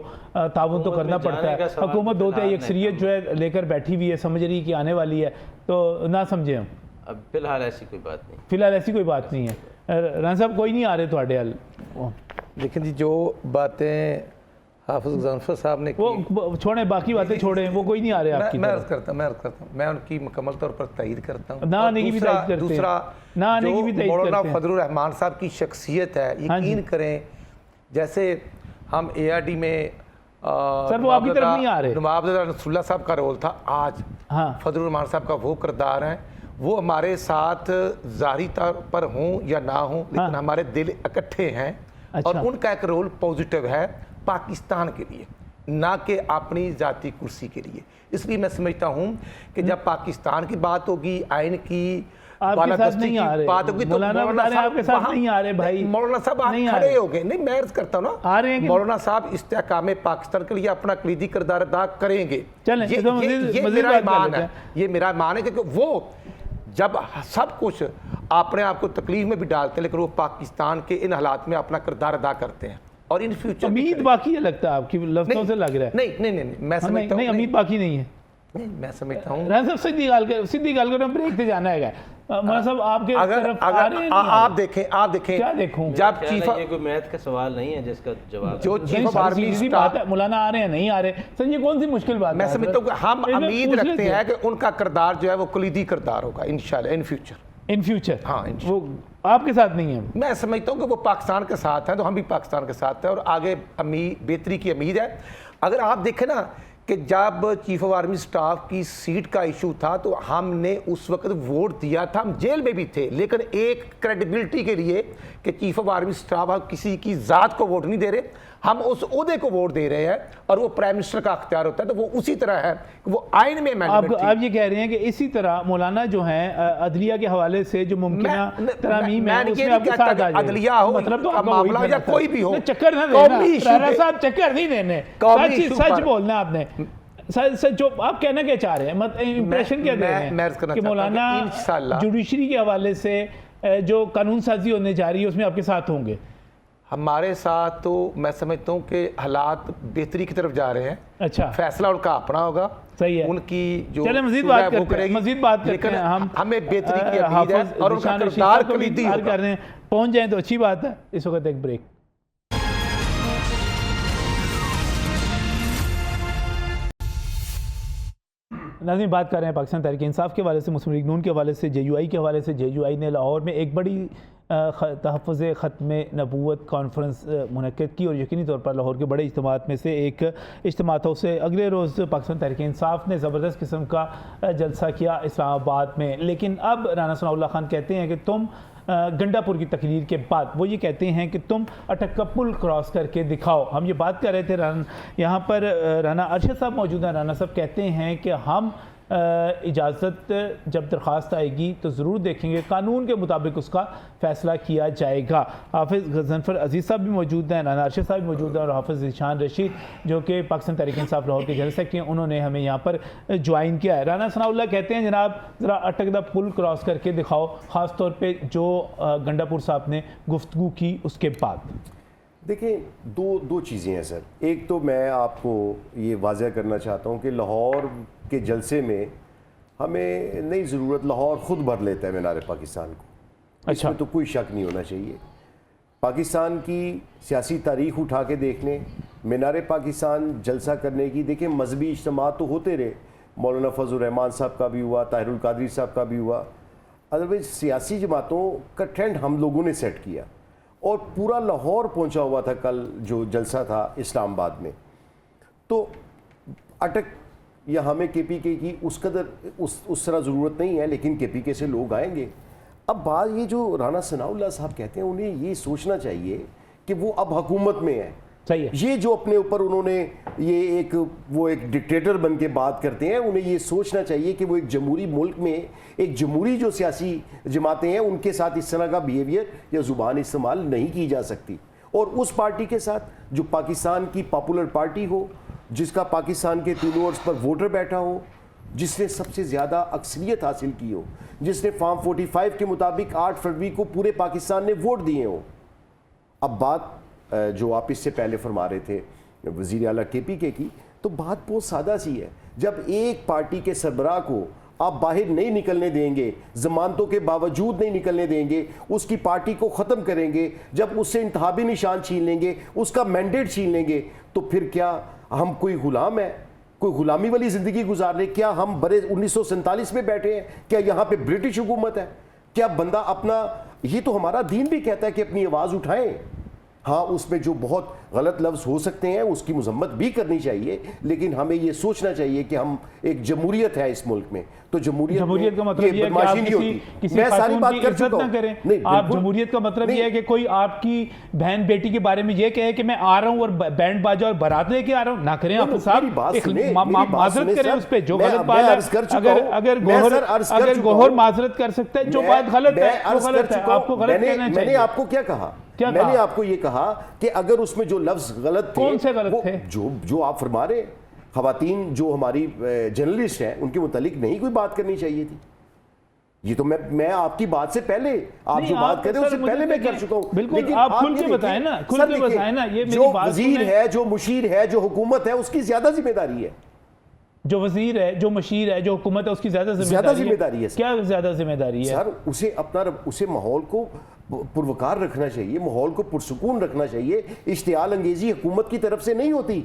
تعاون تو کرنا پڑتا ہے، حکومت دو تہائی اکثریت جو ہے لے کر بیٹھی ہوئی ہے، سمجھ رہی کہ آنے والی ہے، تو نہ سمجھیں ہم، اب فی الحال ایسی کوئی بات نہیں، فی الحال ایسی کوئی بات نہیں ہے۔ رانا صاحب کوئی نہیں آ رہے تھوڑے حل؟ لیکن جی جو باتیں حافظ غضنفر صاحب نے کی، وہ چھوڑیں، باقی باتیں چھوڑیں، وہ کوئی نہیں آ رہے آپ کی میں طرف؟ عرض کرتا ہوں میں ان کی مکمل طور پر تائید کرتا ہوں۔ نہ آنے کی بھی تائید کرتے ہیں، دوسرا نہ آنے کی بھی تائید مولانا کرتے ہیں۔ فضل الرحمان صاحب کی شخصیت ہے، یقین کریں جیسے ہم اے آر ڈی میں سر وہ آپ کی طرف نہیں آ رہے، نواب رسول اللہ صاحب کا رول تھا، آج ہاں فضل الرحمان صاحب کا وہ کردار ہے، وہ ہمارے ساتھ ظاہری طور پر ہوں یا نہ ہوں لیکن ہمارے دل اکٹھے ہیں، اور ان کا ایک رول پوزیٹیو ہے پاکستان کے لیے، نہ کہ اپنی ذاتی کرسی کے لیے۔ اس لیے میں سمجھتا ہوں کہ جب پاکستان کی بات ہوگی، آئین کی آپ کے ساتھ نہیں آ رہے، بات ہوگی، تو مولانا بتا رہے ہیں آپ کے ساتھ نہیں آ رہے بھائی، مولانا صاحب آپ کھڑے ہو گئے، نہیں میں عرض کرتا ہوں نا، آ رہے ہیں کہ مولانا صاحب استحکام پاکستان کے لیے اپنا کلیدی کردار ادا کریں گے، چلیں یہ میرا ایمان ہے، یہ میرا ایمان ہے، کیونکہ وہ جب سب کچھ اپنے آپ کو تکلیف میں بھی ڈالتے ہیں لیکن وہ پاکستان کے ان حالات میں اپنا کردار ادا کرتے ہیں، اور ان فیوچر امید باقی ہے لگتا ہے آپ کی لفظوں سے لگ رہا ہے، نہیں میں سمجھتا نہیں ہوں، امید باقی نہیں ہے، میں سمجھتا ہوں رانا صاحب سیدھی گال کر بریک سے جانا ہے، مولانا صاحب آپ کے طرف آ رہے ہیں؟ آپ دیکھیں کیا دیکھوں جب چیف یہ کوئی میتھ کا سوال نہیں ہے جس کا جواب جو چیف آف آرمی سیدھی بات ہے، مولانا آ رہے ہیں نہیں آ رہے، سر یہ کون سی مشکل بات ہے؟ میں سمجھتا ہوں کہ ہم امید رکھتے ہیں کہ ان کا کردار جو ہے وہ کلیدی کردار ہوگا انشاءاللہ ان فیوچر، ہاں وہ آپ کے ساتھ نہیں ہے؟ میں سمجھتا ہوں کہ وہ پاکستان کے ساتھ ہیں تو ہم بھی پاکستان کے ساتھ ہیں، اور آگے بہتری کی امید ہے۔ اگر آپ دیکھیں نا کہ جب چیف آف آرمی سٹاف کی سیٹ کا ایشو تھا تو ہم نے اس وقت ووٹ دیا تھا، ہم جیل میں بھی تھے، لیکن ایک کریڈیبلٹی کے لیے کہ چیف آف آرمی سٹاف کسی کی ذات کو ووٹ نہیں دے رہے، ہم اس عہدے کو ووٹ دے رہے ہیں، اور وہ پرائم منسٹر کا اختیار ہوتا ہے، تو وہ اسی طرح ہے کہ وہ آئین میں آپ یہ کہہ رہے ہیں کہ اسی طرح مولانا جو ہیں عدلیہ کے حوالے سے جو ممکنہ ترامیم ہے اس میں آپ کے ساتھ آ جائے، عدلیہ ہو مطلب تو معاملہ یا کوئی بھی ہو، چکر نہ دینا رانا صاحب، چکر نہیں دینے، سچ بولنا آپ نے، جو آپ کہنا کیا چاہ رہے ہیں، امپریشن کیا دے رہے ہیں کہ مولانا جوڈیشری کے حوالے سے جو قانون سازی ہونے جا رہی ہے اس میں آپ کے ساتھ ہوں گے؟ ہمارے ساتھ تو میں سمجھتا ہوں کہ حالات بہتری کی طرف جا رہے ہیں، اچھا فیصلہ ان کا اپنا ہوگا، صحیح ہے، ان کی جو چلیں مزید بات کرتے ہیں، مزید بات کرتے ہیں، ہمیں بہتری کی امید ہے اور ان کا کردار کلیدی ہوگا۔ پہنچ جائیں تو اچھی بات ہے۔ اس وقت ایک بریک۔ ناظرین بات کر رہے ہیں پاکستان تحریک انصاف کے حوالے سے، مسلم لیگ نون کے حوالے سے، جے یو آئی کے حوالے سے۔ جے یو آئی نے لاہور میں ایک بڑی تحفظ ختم نبوت کانفرنس منعقد کی، اور یقینی طور پر لاہور کے بڑے اجتماعات میں سے ایک اجتماع تھا۔ اسے اگلے روز پاکستان تحریک انصاف نے زبردست قسم کا جلسہ کیا اسلام آباد میں، لیکن اب رانا ثناء اللہ خان کہتے ہیں کہ تم گنڈا پور کی تقریر کے بعد وہ یہ کہتے ہیں کہ تم اٹک کا پل کراس کر کے دکھاؤ۔ ہم یہ بات کر رہے تھے، یہاں پر رانا ارشد صاحب موجود ہیں۔ رانا صاحب کہتے ہیں کہ ہم اجازت جب درخواست آئے گی تو ضرور دیکھیں گے، قانون کے مطابق اس کا فیصلہ کیا جائے گا۔ حافظ غضنفر عزیز صاحب بھی موجود ہیں، رانا ارشد صاحب بھی موجود ہیں، اور حافظ ذیشان رشید جو کہ پاکستان تحریک انصاف لاہور کے جنرل سیکرٹری ہیں، انہوں نے ہمیں یہاں پر جوائن کیا ہے۔ رانا ثناء اللہ کہتے ہیں جناب ذرا اٹک دا پل کراس کر کے دکھاؤ، خاص طور پہ جو گنڈا پور صاحب نے گفتگو کی اس کے بعد۔ دیکھیں دو چیزیں ہیں سر۔ ایک تو میں آپ کو یہ واضح کرنا چاہتا ہوں کہ لاہور کے جلسے میں ہمیں نہیں ضرورت، لاہور خود بھر لیتا ہے مینار پاکستان کو، اس میں تو کوئی شک نہیں ہونا چاہیے۔ پاکستان کی سیاسی تاریخ اٹھا کے دیکھ لیں، مینار پاکستان جلسہ کرنے کی، دیکھیں مذہبی اجتماع تو ہوتے رہے، مولانا فضل الرحمان صاحب کا بھی ہوا، طاہر القادری صاحب کا بھی ہوا، ادروائز سیاسی جماعتوں کا ٹرینڈ ہم لوگوں نے سیٹ کیا، اور پورا لاہور پہنچا ہوا تھا کل جو جلسہ تھا اسلام آباد میں۔ تو اٹک یا ہمیں کے پی کے کی اس قدر اس طرح ضرورت نہیں ہے، لیکن کے پی کے سے لوگ آئیں گے۔ اب بات یہ جو رانا ثناء اللہ صاحب کہتے ہیں، انہیں یہ سوچنا چاہیے کہ وہ اب حکومت میں ہے۔ صحیح ہے، یہ جو اپنے اوپر انہوں نے ایک ڈکٹیٹر بن کے بات کرتے ہیں، انہیں یہ سوچنا چاہیے کہ وہ ایک جمہوری ملک میں ایک جمہوری جو سیاسی جماعتیں ہیں ان کے ساتھ اس طرح کا بیہیویئر یا زبان استعمال نہیں کی جا سکتی، اور اس پارٹی کے ساتھ جو پاکستان کی پاپولر پارٹی ہو، جس کا پاکستان کے تینوں پر ووٹر بیٹھا ہو، جس نے سب سے زیادہ اکثریت حاصل کی ہو، جس نے فارم 45 کے مطابق 8 فروری کو پورے پاکستان نے ووٹ دیے ہوں۔ اب بات جو آپ اس سے پہلے فرما رہے تھے وزیر اعلیٰ کے پی کے کی، تو بات بہت سادہ سی ہے۔ جب ایک پارٹی کے سربراہ کو آپ باہر نہیں نکلنے دیں گے، ضمانتوں کے باوجود نہیں نکلنے دیں گے، اس کی پارٹی کو ختم کریں گے، جب اس سے انتخابی نشان چھین لیں گے، اس کا مینڈیٹ چھین لیں گے، تو پھر کیا ہم کوئی غلام ہے؟ کوئی غلامی والی زندگی گزار رہے؟ کیا ہم برے 1947 میں بیٹھے ہیں؟ کیا یہاں پہ برٹش حکومت ہے؟ کیا بندہ اپنا، یہ تو ہمارا دین بھی کہتا ہے کہ اپنی آواز اٹھائیں۔ ہاں اس میں جو بہت غلط لفظ ہو سکتے ہیں اس کی مذمت بھی کرنی چاہیے، لیکن ہمیں یہ سوچنا چاہیے کہ ہم ایک جمہوریت ہے اس ملک میں، تو جمہوریت کا مطلب یہ ہے کہ آپ کسی خاتون کی عزت نہ کریں۔ آپ جمہوریت کا مطلب یہ ہے کہ کوئی آپ کی بہن بیٹی کے بارے میں یہ کہے کہ میں آ رہا ہوں اور بینڈ باجا اور بارات لے کے آ رہا ہوں، نہ کریں آپ صاحب، معذرت کریں اس پہ، جو غلط بات ہے اگر گوہر معذرت کر سکتا ہے، جو بات غلط ہے وہ غلط ہے، آپ کو غلط کہنا چاہیے۔ میں نے آپ کو کیا کہا؟ میں نے آپ کو یہ کہا کہ اگر اس میں جو لفظ غلط تھے، کون سے غلط تھے؟ جو آپ فرما رہے، خواتین جو ہماری جرنلسٹ ہیں ان کے متعلق نہیں کوئی بات کرنی چاہیے تھی۔ یہ تو میں آپ کی بات سے پہلے، آپ جو بات کر رہے ہیں اس سے پہلے میں کر چکا ہوں، بالکل آپ کھل کے بتائیں نا، کھل کے بتائیں نا، یہ جو وزیر ہے، جو مشیر ہے، جو حکومت ہے، اس کی زیادہ ذمہ داری ہے۔ جو وزیر ہے، جو مشیر ہے، جو حکومت ہے، اس کی زیادہ ذمہ داری ہے۔ کیا زیادہ ذمہ داری ہے؟ سر اسے ماحول کو پروکار رکھنا چاہیے، ماحول کو پرسکون رکھنا چاہیے، اشتعال انگیزی حکومت کی طرف سے نہیں ہوتی۔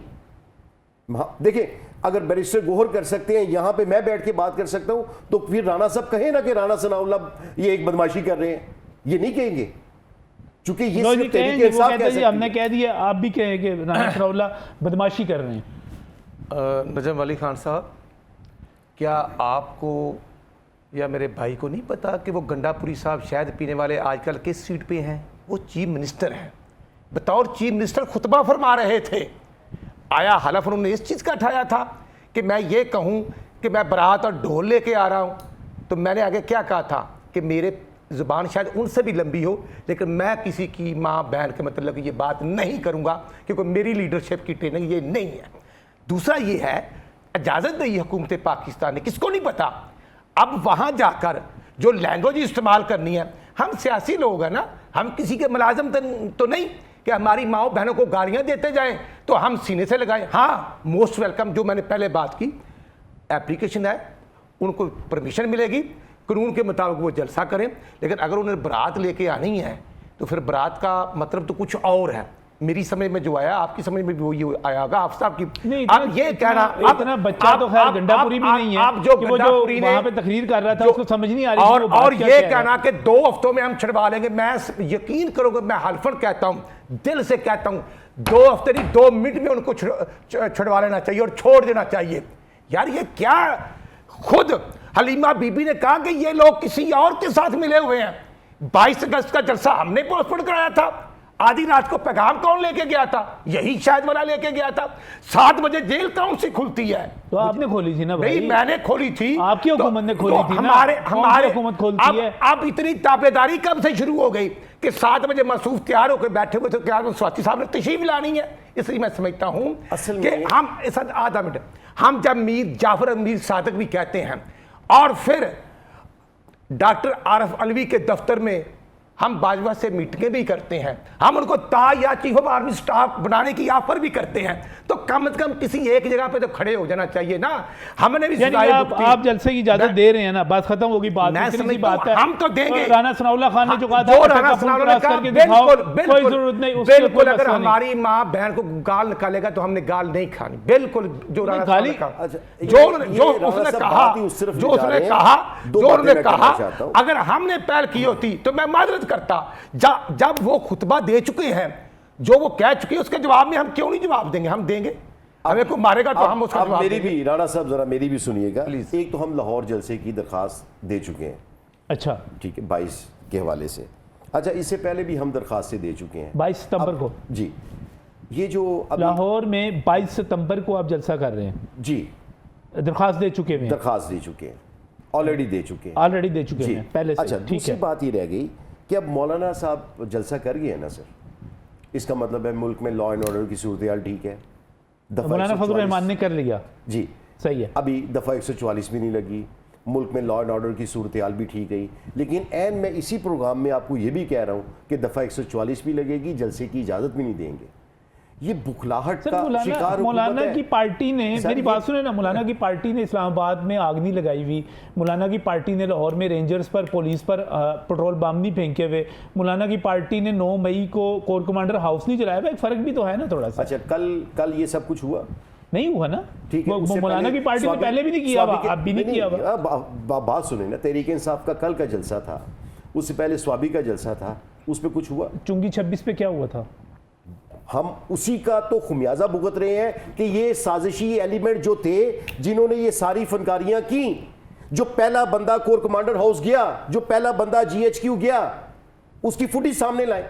دیکھیں اگر بیرسٹر گوہر کر سکتے ہیں، یہاں پہ میں بیٹھ کے بات کر سکتا ہوں، تو پھر رانا صاحب کہیں نا کہ رانا ثناء اللہ یہ ایک بدماشی کر رہے ہیں، یہ نہیں کہیں گے، چونکہ یہ صرف تحریک انصاف کہہ سکتی ہے۔ ہم نے کہہ دیا، آپ بھی کہیں کہ رانا ثناء اللہ بدماشی کر رہے ہیں۔ نجم علی خان صاحب، کیا آپ کو یا میرے بھائی کو نہیں پتا کہ وہ گنڈا پوری صاحب شہد پینے والے آج کل کس سیٹ پہ ہیں؟ وہ چیف منسٹر ہیں، بطور چیف منسٹر خطبہ فرما رہے تھے۔ آیا حلف انہوں نے اس چیز کا اٹھایا تھا کہ میں یہ کہوں کہ میں برات اور ڈھول لے کے آ رہا ہوں، تو میں نے آگے کیا کہا تھا کہ میرے زبان شاید ان سے بھی لمبی ہو، لیکن میں کسی کی ماں بہن کے مطلب یہ بات نہیں کروں گا، کیونکہ میری لیڈرشپ کی ٹریننگ یہ نہیں ہے۔ دوسرا یہ ہے، اجازت دی حکومت پاکستان نے، کس کو نہیں پتا؟ اب وہاں جا کر جو لینگویج استعمال کرنی ہے، ہم سیاسی لوگ ہیں نا، ہم کسی کے ملازم تو نہیں کہ ہماری ماؤں بہنوں کو گالیاں دیتے جائیں تو ہم سینے سے لگائیں۔ ہاں موسٹ ویلکم، جو میں نے پہلے بات کی، اپلیکیشن ہے، ان کو پرمیشن ملے گی، قانون کے مطابق وہ جلسہ کریں، لیکن اگر انہیں برات لے کے آنی ہے تو پھر برات کا مطلب تو کچھ اور ہے۔ میری سمجھ میں جو آیا آپ کی سمجھ میں بھی وہی آیا ہوگا. آپ صاحب کی نہیں اب یہ کہنا اتنا بچہ تو خیر گنڈا پوری بھی نہیں ہے کہ وہ جو وہاں پہ تقریر کر رہا تھا اس کو سمجھ نہیں آ رہی اور یہ کہنا کہ 2 ہفتوں میں ہم چھڑوا لیں گے. میں یقین کرو گے میں حلفاً کہتا ہوں, دل سے کہتا ہوں 2 ہفتے نہیں 2 منٹ میں ان کو چھڑوا لینا چاہیے اور چھوڑ دینا چاہیے. یار یہ کیا, خود حلیمہ بی بی نے کہا کہ یہ لوگ کسی اور کے ساتھ ملے ہوئے ہیں. 22 اگست کا جلسہ ہم نے پوسٹ پون کرایا تھا. آدھی رات کو پیغام کون لے کے گیا تھا؟ یہی شاید والا لے کے گیا تھا. 7 بجے جیل کون سی کھلتی ہے؟ تو آپ نے کھولی تھی نا بھائی. نہیں میں نے کھولی تھی, آپ کی حکومت نے کھولی تھی نا. ہمارے حکومت کھولتی ہے. اب اتنی تابعداری کب سے شروع ہو گئی کہ 7 بجے مصروف تیار ہو کے بیٹھے ہوئے تھے کہ سواتی صاحب نے تشریف لانی ہے. اس لیے میں سمجھتا ہوں کہ ہم آدھا منٹ, ہم جب میر جعفر امیر صادق بھی کہتے ہیں اور پھر ڈاکٹر عارف علوی کے دفتر میں ہم باجوہ سے میٹنگیں بھی کرتے ہیں, ہم ان کو تا یا چیف آف آرمی سٹاف بنانے کی آفر بھی کرتے ہیں, تو کم از کم کسی ایک جگہ پہ تو کھڑے ہو جانا چاہیے نا. ہم نے بھی یعنی آپ جلسے کی اجازت دے رہے ہیں نا, بات ختم ہوگی. بات ہم تو دیں گے. رانا ثناء اللہ خان نے جو کہا تھا کوئی ضرورت نہیں, بالکل اگر ہماری ماں بہن کو گال نکالے گا تو ہم نے گال نہیں کھانی. بالکل جو انہوں نے کہا اگر ہم نے پہل کی ہوتی تو میں معذرت کرتا. جب وہ خطبہ دے چکے ہیں, جو وہ کہہ چکے ہیں, اس کے جواب میں ہم کیوں نہیں جواب دیں گے؟ ہم دیں گے. ہمیں کوئی مارے گا تو ہم اس کا جواب میری بھی رانا صاحب ذرا میری بھی سنیے گا. ایک تو ہم لاہور جلسے کی درخواست دے چکے ہیں, اچھا ٹھیک ہے, 22 کے حوالے سے. اچھا اس سے پہلے بھی ہم درخواستیں دے چکے ہیں 22 ستمبر کو. جی یہ جو لاہور میں 22 ستمبر کو آپ جلسہ کر رہے ہیں, جی درخواست دے چکے ہیں. درخواست دے چکے ہیں, آلریڈی دے چکے ہیں. آلریڈی دے چکے ہیں پہلے سے. اچھا دوسری بات یہ رہ گئی کہ اب مولانا صاحب جلسہ کر گئے ہیں نا سر, اس کا مطلب ہے ملک میں لا اینڈ آرڈر کی صورتحال ٹھیک ہے. مولانا فضل الرحمان نے کر لیا, جی صحیح ہے. ابھی دفعہ 144 بھی نہیں لگی, ملک میں لا اینڈ آرڈر کی صورتحال بھی ٹھیک گئی. لیکن این میں اسی پروگرام میں آپ کو یہ بھی کہہ رہا ہوں کہ دفعہ 144 بھی لگے گی, جلسے کی اجازت بھی نہیں دیں گے. یہ بکھلاہٹ کا شکار مولانا کی پارٹی نے, میری بات سنیں نا, مولانا کی پارٹی نے اسلام آباد میں آگ نہیں لگائی ہوئی, مولانا کی پارٹی نے لاہور میں رینجرز پر پولیس پر پٹرول بم نہیں پھینکے ہوئے, مولانا کی پارٹی نے 9 مئی کو کور کمانڈر ہاؤس نہیں جلایا ہوا. ایک فرق بھی تو ہے نا تھوڑا سا. اچھا کل یہ سب کچھ ہوا نہیں ہوا نا, ٹھیک ہے. مولانا کی پارٹی نے پہلے بھی نہیں کیا ہوا, اب بھی نہیں کیا ہوا. بات سنیں نا, تحریک انصاف کا کل کا جلسہ تھا, اس سے پہلے سوابی کا جلسہ تھا, اس پہ کچھ ہوا؟ چنگی 26 پہ کیا ہوا تھا؟ ہم اسی کا تو خمیازہ بھگت رہے ہیں کہ یہ سازشی ایلیمنٹ جو تھے جنہوں نے یہ ساری فنکاریاں کی, جو پہلا بندہ کور کمانڈر ہاؤس گیا, جو پہلا بندہ GHQ گیا, اس کی فوٹیج سامنے لائیں.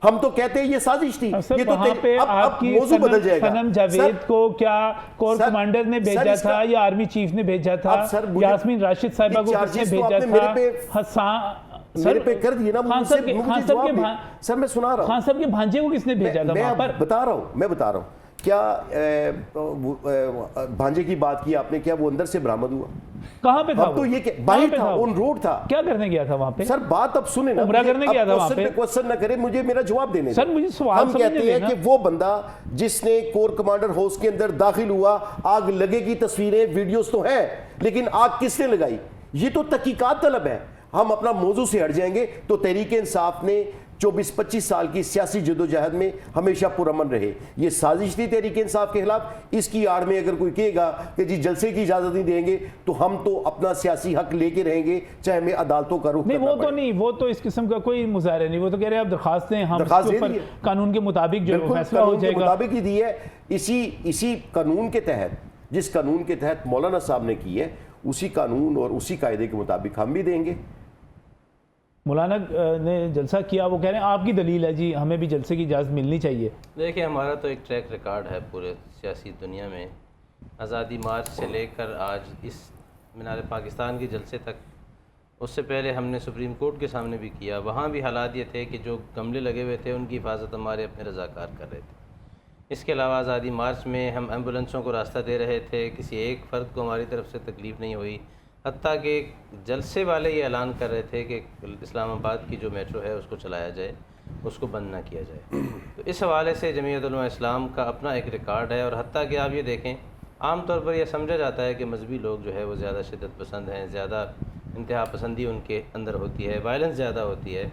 ہم تو کہتے ہیں یہ سازش تھی. یہ تو وہاں پہ آپ کی موضوع بدل جائے گا. سنم جاوید کو کیا کور کمانڈر نے بھیجا تھا یا آرمی چیف نے بھیجا تھا؟ یاسمین راشد صاحبہ کو کس نے بھیجا تھا؟ حسان میرے پہ کر دیے نا, سر میں سنا رہا ہوں. خان صاحب کے بھانجے کو کس نے بھیجا تھا وہاں پر؟ میں بتا رہا ہوں. کیا بھانجے کی بات کی آپ نے, کیا وہ اندر سے برآمد ہوا؟ کہاں پہ تھا؟ تو یہ کہ باہر تھا, آن روڈ تھا. کیا کرنے گیا تھا وہاں پہ؟ سر بات اب سنیں نا, عمرہ کرنے گیا تھا وہاں پہ. کوسچن نہ کرے, مجھے میرا جواب دینے. سر مجھے سوال ہم کہتے ہیں کہ وہ بندہ جس نے کور کمانڈر ہاؤس کے اندر داخل ہوا, آگ لگے کی تصویریں ویڈیوز تو ہیں, لیکن آگ کس نے لگائی؟ یہ تو تحقیقات طلب ہے. ہم اپنا موضوع سے ہٹ جائیں گے تو تحریک انصاف نے 24-25 سال کی سیاسی جدوجہد میں ہمیشہ پرامن رہے. یہ سازش تھی تحریک انصاف کے خلاف. اس کی آڑ میں اگر کوئی کہے گا کہ جی جلسے کی اجازت نہیں دیں گے تو ہم تو اپنا سیاسی حق لے کے رہیں گے, چاہے ہمیں عدالتوں کا رخ کرنا پڑے. وہ تو نہیں, وہ تو اس قسم کا کوئی مظاہرہ نہیں. وہ تو کہہ رہے ہیں آپ درخواست دیں, ہم اس کے اوپر قانون کے مطابق جو فیصلہ ہو جائے گا. مطابق ہی دی ہے. اسی قانون کے تحت, جس قانون کے تحت مولانا صاحب نے کی ہے, اسی قانون اور اسی قاعدے کے مطابق ہم بھی دیں گے. مولانا نے جلسہ کیا, وہ کہہ رہے ہیں آپ کی دلیل ہے جی ہمیں بھی جلسے کی اجازت ملنی چاہیے. دیکھیں ہمارا تو ایک ٹریک ریکارڈ ہے پورے سیاسی دنیا میں, آزادی مارچ سے لے کر آج اس مینار پاکستان کے جلسے تک. اس سے پہلے ہم نے سپریم کورٹ کے سامنے بھی کیا, وہاں بھی حالات یہ تھے کہ جو گملے لگے ہوئے تھے ان کی حفاظت ہمارے اپنے رضاکار کر رہے تھے. اس کے علاوہ آزادی مارچ میں ہم ایمبولینسوں کو راستہ دے رہے تھے, کسی ایک فرد کو ہماری طرف سے تکلیف نہیں ہوئی. حتیٰ کہ جلسے والے یہ اعلان کر رہے تھے کہ اسلام آباد کی جو میٹرو ہے اس کو چلایا جائے, اس کو بند نہ کیا جائے. تو اس حوالے سے جمعیت علماء اسلام کا اپنا ایک ریکارڈ ہے. اور حتیٰ کہ آپ یہ دیکھیں, عام طور پر یہ سمجھا جاتا ہے کہ مذہبی لوگ جو ہے وہ زیادہ شدت پسند ہیں, زیادہ انتہا پسندی ان کے اندر ہوتی ہے, وائلنس زیادہ ہوتی ہے.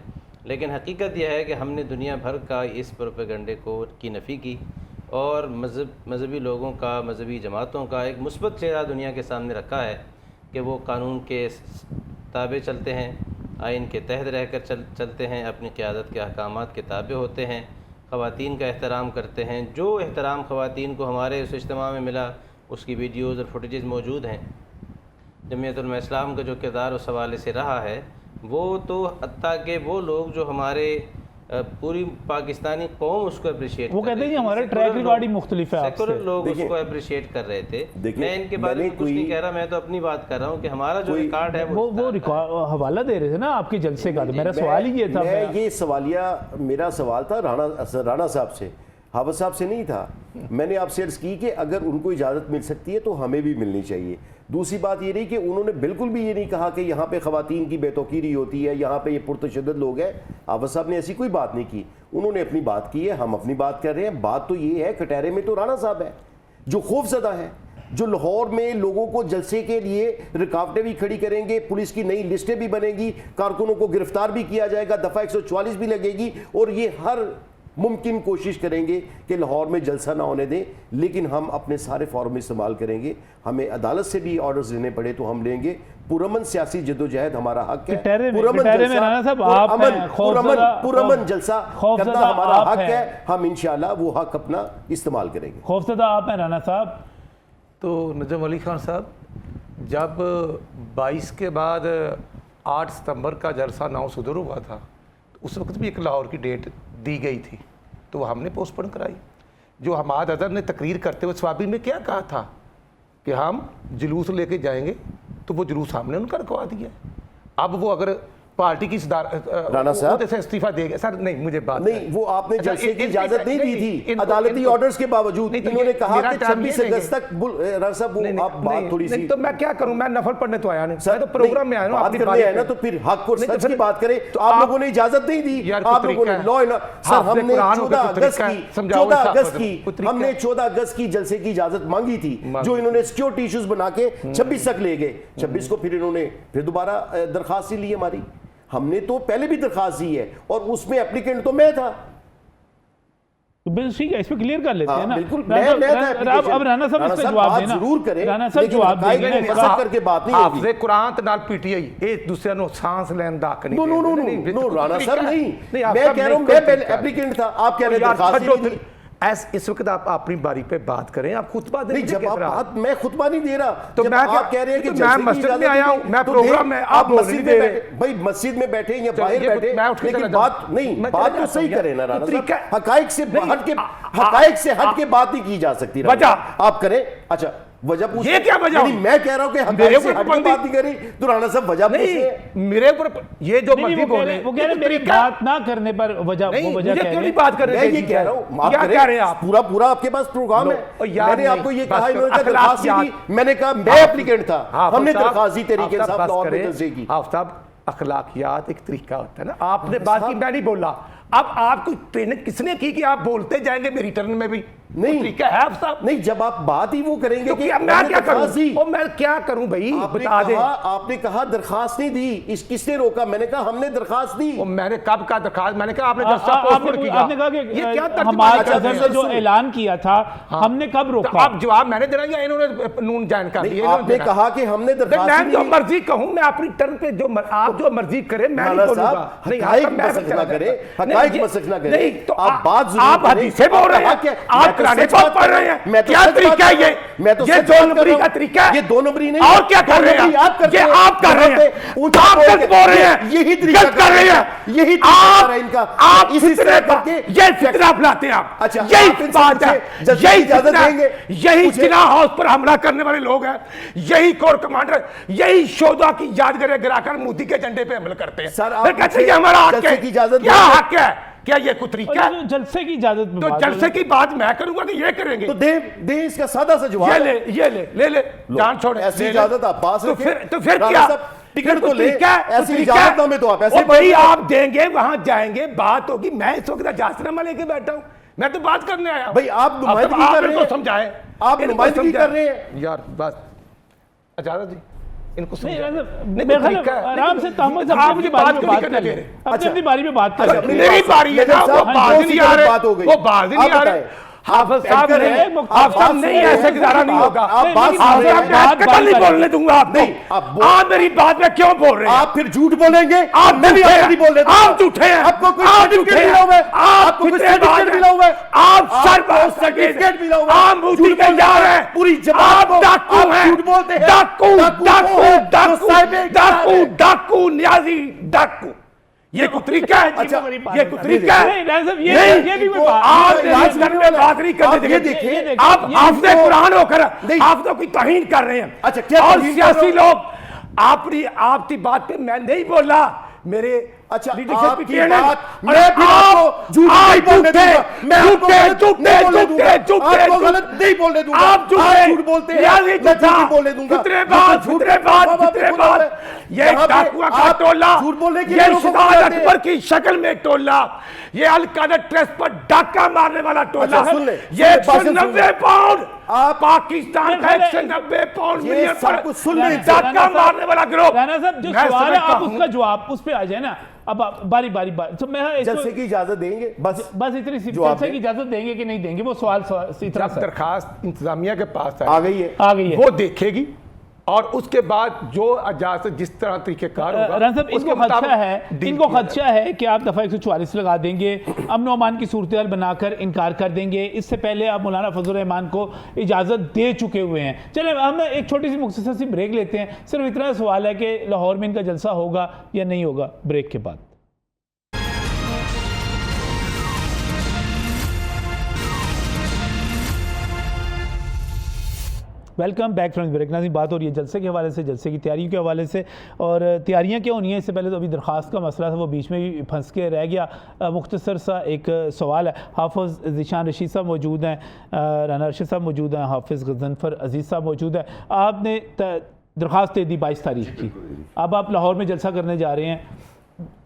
لیکن حقیقت یہ ہے کہ ہم نے دنیا بھر کا اس پروپیگنڈے کی نفی کی اور مذہبی لوگوں کا، مذہبی جماعتوں کا ایک مثبت چہرہ دنیا کے سامنے رکھا ہے کہ وہ قانون کے تابع چلتے ہیں، آئین کے تحت رہ کر چلتے ہیں، اپنی قیادت کے احکامات کے تابع ہوتے ہیں، خواتین کا احترام کرتے ہیں۔ جو احترام خواتین کو ہمارے اس اجتماع میں ملا اس کی ویڈیوز اور فوٹیجز موجود ہیں۔ جمعیت علماء اسلام کا جو کردار اس حوالے سے رہا ہے وہ تو حتیٰ کہ وہ لوگ جو ہمارے پوری پاکستانی قوم اس کو اپریشیٹ وہ کہتے ہیں کہ ہمارا ٹریک ریکارڈ ہی مختلف ہے آپ سے، سیکولر لوگ اس کو اپریشیٹ کر رہے تھے۔ میں ان کے بارے میں کچھ نہیں کہہ رہا، میں تو اپنی بات کر رہا ہوں کہ ہمارا جو ریکارڈ ہے وہ حوالہ دے رہے تھے نا آپ کے جلسے کا، میرا سوال ہی یہ تھا۔ یہ سوالیہ میرا سوال تھا رانا صاحب سے، حافظ صاحب سے نہیں تھا۔ میں نے آپ سے عرض کی کہ اگر ان کو اجازت مل سکتی ہے تو ہمیں بھی ملنی چاہیے۔ دوسری بات یہ رہی کہ انہوں نے بالکل بھی یہ نہیں کہا کہ یہاں پہ خواتین کی بے توقیری ہوتی ہے، یہاں پہ یہ پرتشدد لوگ ہیں۔ حافظ صاحب نے ایسی کوئی بات نہیں کی، انہوں نے اپنی بات کی ہے، ہم اپنی بات کر رہے ہیں۔ بات تو یہ ہے کٹہرے میں تو رانا صاحب ہے جو خوف زدہ ہے، جو لاہور میں لوگوں کو جلسے کے لیے رکاوٹیں بھی کھڑی کریں گے، پولیس کی نئی لسٹیں بھی بنیں گی، کارکنوں کو گرفتار بھی کیا جائے گا، دفعہ 144 بھی لگے گی، اور یہ ہر ممکن کوشش کریں گے کہ لاہور میں جلسہ نہ ہونے دیں۔ لیکن ہم اپنے سارے فارم استعمال کریں گے، ہمیں عدالت سے بھی آرڈرز لینے پڑے تو ہم لیں گے۔ پرامن سیاسی جدوجہد ہمارا حق ہے، پرامن جلسہ کرنا ہمارا حق ہے، ہم انشاءاللہ وہ حق اپنا استعمال کریں گے۔ خوفزدہ آپ ہیں رانا صاحب؟ تو نجم علی خان صاحب، جب 22 کے بعد 8 ستمبر کا جلسہ 9 صدر ہوا تھا، اس وقت بھی ایک لاہور کی ڈیٹ دی گئی تھی تو وہ ہم نے پوسٹ پون کرائی۔ جو حماد اظہر نے تقریر کرتے ہوئے سوابی میں کیا کہا تھا کہ ہم جلوس لے کے جائیں گے، تو وہ جلوس ہم نے ان کا رکھوا دیا۔ اب وہ اگر پارٹی کی رانا صاحب سے استعفیٰ دے گئے، سر نہیں مجھے بات نہیں، وہ آپ نے جلسے کی اجازت نہیں دی تھی عدالتی آرڈرز کے باوجود۔ انہوں نے کہا کہ 26 اگست تک رانا صاحب آپ بات تھوڑی سی، تو میں کیا کروں، میں نفل پڑھنے تو آیا نہیں، میں تو پروگرام میں آیا ہوں، بات کرنے آیا نا، تو پھر حق اور سچ کی بات کریں۔ تو آپ لوگوں نے اجازت نہیں دی، آپ لوگوں نے سر ہم نے 14 اگست کی جلسے کی اجازت مانگی تھی، جو انہوں نے سیکیورٹی ایشوز بنا کے 26 تک لے گئے۔ 26 کو پھر انہوں نے پھر دوبارہ درخواست لی ہماری۔ ہم نے تو پہلے بھی درخواست دی ہے اور اس میں اپلیکینٹ تو میں تھا۔ ٹھیک ہے، اس پہ کلیئر کر لیتے ہیں نا۔ بالکل اب رانا صاحب اس پہ جواب دینا ضرور کریں، رانا صاحب جواب دیں گے کر کے بات نہیں ہوگی۔ حافظ قرآن نال پی ٹی آئی ایک دوسرے نو سانس لین دا کنی نو رانا صاحب نہیں، میں کہہ رہا ہوں میں پہلے اپلیکینٹ تھا، آپ کہہ رہے ہیں درخواست نہیں دی۔ اس وقت آپ اپنی باری پہ بات کریں، آپ خطبہ دیں۔ جب آپ بات، میں خطبہ نہیں دے رہا، تو جب میں آپ کہہ رہے ہیں کہ میں مسجد میں آیا ہوں، میں پروگرام میں، آپ مسجد میں بیٹھے، بھائی مسجد میں بیٹھے یا باہر بیٹھے، لیکن بات نہیں، بات تو صحیح کریں نا رانا صاحب، حقائق سے ہٹ کے بات نہیں کی جا سکتی۔ وجہ آپ کریں، اچھا وجہ پوچھیں، یہ کیا وجہ؟ میں کہہ رہا ہوں کہ حقائق سے ہٹ کے بات نہیں کری تو رانا صاحب وجہ پوچھیں۔ میرے اوپر یہ جو مرضی بولیں، وہ کہہ رہے ہیں میری بات نہ کرنے پر وجہ، وہ وجہ کہہ رہے ہیں۔ بات کر رہے ہیں، میں یہ کہہ رہا ہوں، آپ کریں، پورا آپ کے پاس پروگرام ہے۔ میں نے آپ کو یہ کہا، انہوں نے کہا درخواست دی، میں نے کہا میں اپلیکینٹ تھا، ہم نے درخواست دی طریقے سے لاہور میں جلسے کی۔ آپ صاحب اخلاقیات ایک طریقہ ہوتا ہے نا، آپ نے بات کی، میں نہیں بولا۔ اب آپ کو ٹریننگ کس نے کی کہ آپ بولتے جائیں گے میری ٹرن میں بھی؟ نہیں طریقہ ہے آپ صاحب، نہیں، جب آپ بات ہی وہ کریں گے کہ میں کیا کروں، میں کیا کروں بھائی بتا دیں۔ آپ نے کہا درخواست نہیں دی، کس نے روکا؟ میں نے کہا ہم نے درخواست دی۔ میں نے کب کا درخواست؟ میں نے کہا آپ نے آپ نے کہا کہ حماد اظہر نے جو اعلان کیا تھا ہم نے کب روکا؟ اب جواب میں نے دینا یا انہوں نے نون جوائن کر دیا؟ آپ نے کہا کہ ہم نے درخواست میں جو مرضی کہوں، میں اپنی ٹرن پہ جو آپ جو مرضی کریں میں نہیں بولوں گا۔ حقائق مسخ نہ کریں، حقائق مسخ نہ کریں، آپ بات ضرور آپ حدیثیں بول رہے ہیں، آپ قرآن پاک پڑھ رہے ہیں، کیا طریقہ ہے یہ دو نمبری کا طریقہ ہے؟ یہ دو نمبری نہیں، اور کیا کر رہے ہیں؟ یہ آپ کر رہے ہیں، آپ غلط بول رہے ہیں، یہی طریقہ کر رہے ہیں، یہی طریقہ ہے ان کا، آپ فتنے پر یہ فتنہ پھیلاتے ہیں آپ، یہی بات ہے، یہی فتنہ، یہی جناح ہاؤس پر حملہ کرنے والے لوگ ہیں، یہی کور کمانڈر، یہی شہداء کی یادگاریں گرا کر مودی کے جھنڈے پہ حملہ کرتے ہیں۔ پھر کہتے ہیں یہ ہمارا حق ہے، کیا حق ہے؟ کیا یہ کوئی طریقہ ہے؟ جلسے کی اجازت میں، تو جلسے کی بات میں کروں گا کہ یہ کریں گے؟ تو دیں اس کا سادہ سا جواب، یہ لے جان چھوڑے، ایسی اجازت آپ پاس رکھیں۔ تو پھر کیا ٹکٹ تو لے، ایسی اجازت نامے تو آپ ایسے بھائی آپ دیں گے، وہاں جائیں گے، بات ہوگی۔ میں اس وقت اجازتنامہ لے کے بیٹھا ہوں، میں تو بات کرنے آیا ہوں۔ بھائی آپ نمائندگی کر رہے ہیں، سمجھائیں، آپ نمائندگی کر رہے ہیں یار بس اجازت جی ان کو نہیں سمجھا میرے خیال آرام سے تحمل آپ مجھے بات کیوں نہیں کرنے دے رہے؟ اپنی باری میں بات کر میری باری ہے نا، وہ باز نہیں آ رہے، وہ باز نہیں آ رہے۔ حافظ صاحب نہیں، ایسے گزارا نہیں ہوگا، آپ قتل نہیں بولنے دوں گا آپ کو۔ آپ میری بات میں کیوں بول رہے ہیں؟ آپ پھر جھوٹ بولیں گے، آپ نہیں بول رہے، آپ جھوٹے ہیں، آپ کو کوئی سرٹیفکیٹ ملا ہوا ہے، آپ کو کوئی سرٹیفکیٹ ملا ہوا ہے، آپ سر بہت سرٹیفکیٹ ملا ہوا ہے، آپ موتی کے یار ہیں، پوری جماعت کو ڈاکو آپ ہیں، جھوٹ بولتے ہیں، ڈاکو ڈاکو ڈاکو ڈاکو ڈاکو نیازی ڈاکو، یہ کوئی طریقہ ہے؟ یہ کوئی طریقہ ہے؟ یہ بھی کوئی آپ راج کرنے میں بات نہیں کرتے، یہ دیکھیں آپ حافظ قرآن ہو کر حافظوں کی توہین کر رہے ہیں۔ اچھا کیا اور سیاسی لوگ آپ کی بات پہ میں نہیں بولا، میرے اچھا لیڈرشپ آپ کی ٹرینر، بات میں پھر آپ کو جھوٹ نہیں بولنے دوں گا، میں آپ کو غلط نہیں بولنے دوں گا، آپ کو غلط نہیں بولنے دوں گا، آپ جھوٹ بولتے ہیں، میں جھوٹ نہیں بولنے دوں گا، فترے بعد یہ ڈاکوؤں کا ٹولہ، جھوٹ بولنے کے یہ شہزاد اکبر کی شکل میں ٹولہ، یہ القادہ ٹریس پر ڈاکہ مارنے والا ٹولہ ہے، یہ 190 پاؤنڈ پاکستان کا 190 پاؤنڈ ملین پر ڈاکہ مارنے والا گروہ۔ رانا صاحب جو سوال ہے آپ اس کا جواب اس پہ آ جائے نا، اب باری تو میں جلسے کی اجازت دیں گے، بس اتنی سی جلسے کی اجازت دیں گے کہ نہیں دیں گے، وہ سوال اتنا جب درخواست انتظامیہ کے پاس آ گئی ہے، وہ دیکھے گی اور اس کے بعد جو اجازت جس طرح طریقہ کار ہوگا، رن صاحب ان کو خدشہ ہے کہ آپ دفعہ 144 لگا دیں گے، امن و امان کی صورتحال بنا کر انکار کر دیں گے۔ اس سے پہلے آپ مولانا فضل الرحمان کو اجازت دے چکے ہوئے ہیں۔ چلیں ہم ایک چھوٹی سی مختصر سی بریک لیتے ہیں، صرف اتنا سوال ہے کہ لاہور میں ان کا جلسہ ہوگا یا نہیں ہوگا، بریک کے بعد۔ Welcome back from break. ناظرین بات ہو رہی ہے جلسے کے حوالے سے، جلسے کی تیاریوں کے حوالے سے، اور تیاریاں کیا ہونی ہیں اس سے پہلے تو ابھی درخواست کا مسئلہ تھا، وہ بیچ میں بھی پھنس کے رہ گیا۔ مختصر سا ایک سوال ہے، حافظ ذیشان رشید صاحب موجود ہیں، رانا رشید صاحب موجود ہیں، حافظ غضنفر عزیز صاحب موجود ہیں۔ آپ نے درخواست دے دی 22 تاریخ کی، اب آپ لاہور میں جلسہ کرنے جا رہے ہیں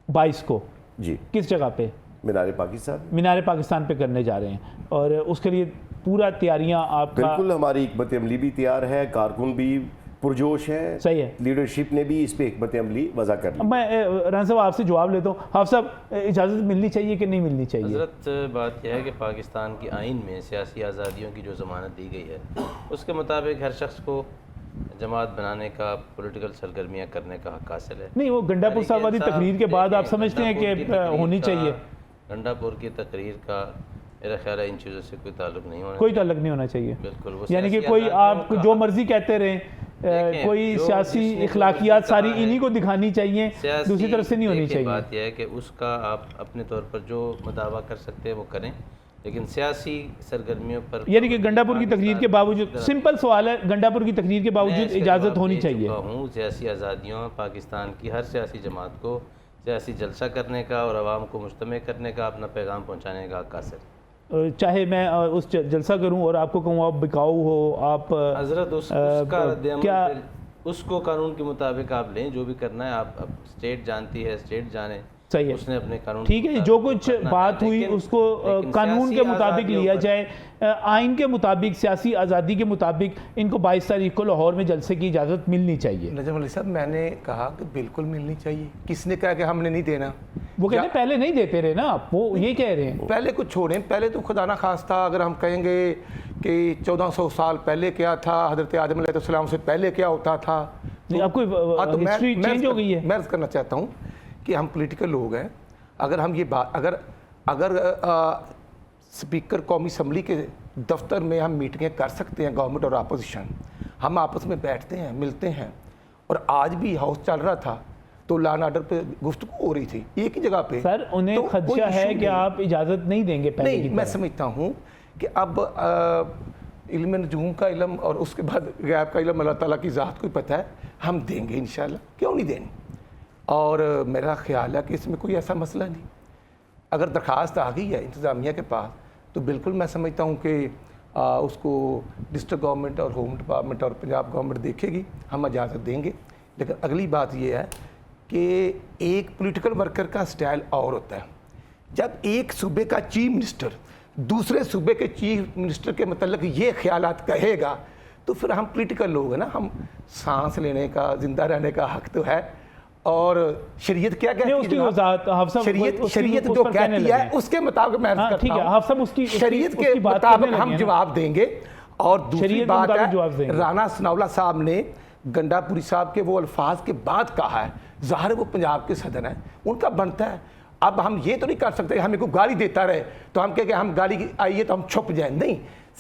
22 کو، جی کس جگہ پہ؟ مینار پاکستان پہ کرنے جا رہے ہیں، اور اس کے لیے پورا تیاریاں آپ کا؟ بالکل، ہماری حکمت عملی بھی تیار ہے، کارکن بھی پرجوش ہے، صحیح ہے، لیڈرشپ نے بھی اس پہ حکمت عملی وضع کر لی۔ میں رانا صاحب آپ سے جواب لیتا ہوں، حافظ صاحب اجازت ملنی چاہیے کہ نہیں ملنی چاہیے؟ حضرت بات یہ ہے کہ پاکستان کی آئین میں سیاسی آزادیوں کی جو ضمانت دی گئی ہے اس کے مطابق ہر شخص کو جماعت بنانے کا، پولیٹیکل سرگرمیاں کرنے کا حق حاصل ہے۔ نہیں، وہ گنڈا پور صاحب والی تقریر کے بعد آپ سمجھتے ہیں کہ ہونی چاہیے؟ گنڈا پور کی تقریر کا میرا خیال ہے ان چیزوں سے کوئی تعلق نہیں ہونا، کوئی تعلق نہیں ہونا چاہیے، بالکل، یعنی کہ کوئی آپ جو مرضی کہتے رہیں، کوئی سیاسی اخلاقیات ساری انہی کو دکھانی چاہیے، دوسری طرف سے نہیں ہونی چاہیے۔ بات یہ ہے کہ اس کا آپ اپنے طور پر جو مداوا کر سکتے ہیں وہ کریں، لیکن سیاسی سرگرمیوں پر، یعنی کہ گنڈا پور کی تقریر کے باوجود، سمپل سوال ہے، گنڈا پور کی تقریر کے باوجود اجازت ہونی چاہیے؟ سیاسی آزادیوں، پاکستان کی ہر سیاسی جماعت کو سیاسی جلسہ کرنے کا اور عوام کو مجتمع کرنے کا، اپنا پیغام پہنچانے کا حق حاصل ہے۔ چاہے میں اس جلسہ کروں اور آپ کو کہوں آپ بکاؤ ہو، آپ حضرت اس کا رد عمل اس کو قانون کے مطابق آپ لیں، جو بھی کرنا ہے، آپ اسٹیٹ جانتی ہے، اسٹیٹ جانے، صحیح اس نے اپنے قانون، ٹھیک ہے، جو کچھ بات ہوئی اس کو قانون کے مطابق لیا جائے، آئین کے مطابق، سیاسی آزادی کے مطابق ان کو 22 تاریخ کو لاہور میں جلسے کی اجازت ملنی چاہیے۔ نجم علی صاحب، میں نے کہا کہ بالکل ملنی چاہیے، کس نے کہا کہ ہم نے نہیں دینا؟ وہ کہتے ہیں پہلے نہیں دیتے رہے نا آپ، وہ یہ کہہ رہے ہیں پہلے کچھ چھوڑیں، پہلے تو خدا نہ خواستہ اگر ہم کہیں گے کہ 1400 سال پہلے کیا تھا، حضرت آدم علیہ السلام سے پہلے کیا ہوتا تھا، اب کوئی ہسٹری چینج ہو گئی ہے۔ میں عرض کرنا چاہتا ہوں کہ ہم پولیٹیکل لوگ ہیں، اگر ہم یہ بات اگر اسپیکر قومی اسمبلی کے دفتر میں ہم میٹنگیں کر سکتے ہیں، گورنمنٹ اور اپوزیشن، ہم آپس میں بیٹھتے ہیں، ملتے ہیں، اور آج بھی ہاؤس چل رہا تھا تو لا اینڈ آرڈر پہ گفتگو ہو رہی تھی ایک ہی جگہ پہ، سر انہیں خدشہ ہے کہ آپ اجازت نہیں دیں گے پہلے کی طرح۔ میں سمجھتا ہوں کہ اب علم نجوم کا علم اور اس کے بعد غیب کا علم اللہ تعالیٰ کی ذات کو ہی پتہ ہے، ہم دیں گے انشاءاللہ، کیوں نہیں دیں گے؟ اور میرا خیال ہے کہ اس میں کوئی ایسا مسئلہ نہیں، اگر درخواست آ گئی ہے انتظامیہ کے پاس تو بالکل میں سمجھتا ہوں کہ اس کو ڈسٹرکٹ گورنمنٹ اور ہوم ڈپارٹمنٹ اور پنجاب گورنمنٹ دیکھے گی، ہم اجازت دیں گے۔ لیکن اگلی بات یہ ہے کہ ایک پولیٹیکل ورکر کا سٹائل اور ہوتا ہے، جب ایک صوبے کا چیف منسٹر دوسرے صوبے کے چیف منسٹر کے متعلق یہ خیالات کہے گا تو پھر ہم پولیٹیکل لوگ ہیں نا, ہم سانس لینے کا, زندہ رہنے کا حق تو ہے. اور شریعت کیا کہتی ہے, شریعت جو کہتی ہے اس کے مطابق میں عرض کرتا ہوں, شریعت کے مطابق ہم جواب دیں گے. اور دوسری بات ہے, رانا ثناءاللہ صاحب نے گنڈا پوری صاحب کے وہ الفاظ کے بعد کہا ہے, ظاہر وہ پنجاب کے صدر ہیں, ان کا بنتا ہے. اب ہم یہ تو نہیں کر سکتے ہمیں کوئی گالی دیتا رہے تو ہم کہیں کہ ہم گالی آئیے تو ہم چھپ جائیں. نہیں,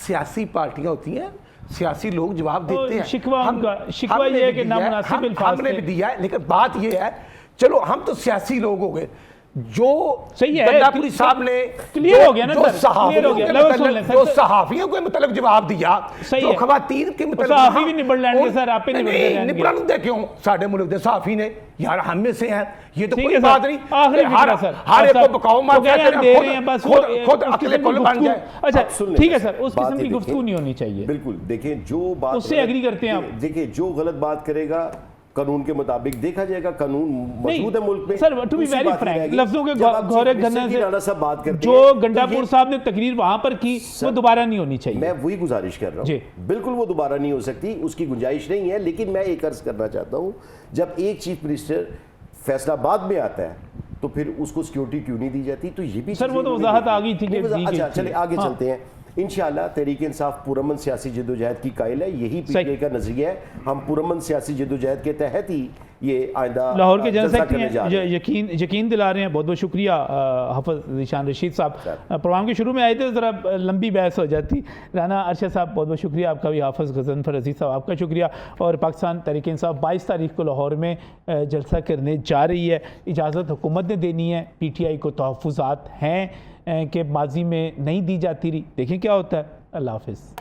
سیاسی پارٹیاں ہوتی ہیں, سیاسی لوگ جواب دیتے ہیں. شکوہ یہ ہے کہ نامناسب الفاظ ہم نے بھی دیا ہے, لیکن بات یہ ہے چلو ہم تو سیاسی لوگ ہو گئے. جو گنڈا پوری صاحب نے جو صحافیوں کے متعلق جواب دیا, جو خواتین کے متعلق نبڑن دے کیوں ساڑھے ملک دے صحافی نے, یار ہم میں سے ہیں, یہ تو کوئی بات نہیں. ہر ایک کو بکاؤ مار خود اکلے کل بن جائے. اچھا ٹھیک ہے سر, اس قسم کی گفتگو نہیں ہونی چاہیے. بالکل, دیکھیں جو بات اس سے ایگری کرتے ہیں آپ, دیکھیں جو غلط بات کرے گا قانون کے مطابق دیکھا جائے گا. قانون موجود ہے ملک میں. سر ٹو بی ویری فرینک, لفظوں کے گھورے گھرنے سے جو گنڈا پور صاحب نے تقریر وہاں پر کی وہ دوبارہ نہیں ہونی چاہیے. میں وہی گزارش کر رہا ہوں, بالکل وہ دوبارہ نہیں ہو سکتی, اس کی گنجائش نہیں ہے. لیکن میں ایک عرض کرنا چاہتا ہوں, جب ایک چیف منسٹر فیصلہ آباد میں آتا ہے تو پھر اس کو سیکیورٹی کیوں نہیں دی جاتی؟ تو یہ بھی سر وہ تو وضاحت آ گئی تھی. اچھا چلے آگے چلتے ہیں. انشاءاللہ تحریک انصاف پرامن سیاسی جدوجہد کی قائل ہے, یہی پی ٹی آئی کا نظریہ ہے. ہم پرامن سیاسی جدوجہد کے تحت ہی یہ آئندہ لاہور کے جنرل سیکرٹری یقین دلا رہے ہیں. بہت بہت شکریہ حافظ ذیشان رشید صاحب. پروگرام کے شروع میں آئے تھے ذرا لمبی بحث ہو جاتی. رانا ارشد صاحب بہت بہت شکریہ آپ کا بھی. حافظ غضنفر عزیز صاحب آپ کا شکریہ. اور پاکستان تحریک انصاف 22 تاریخ کو لاہور میں جلسہ کرنے جا رہی ہے. اجازت حکومت نے دینی ہے. پی ٹی آئی کو تحفظات ہیں کہ ماضی میں نہیں دی جاتی رہی. دیکھیں کیا ہوتا ہے. اللہ حافظ.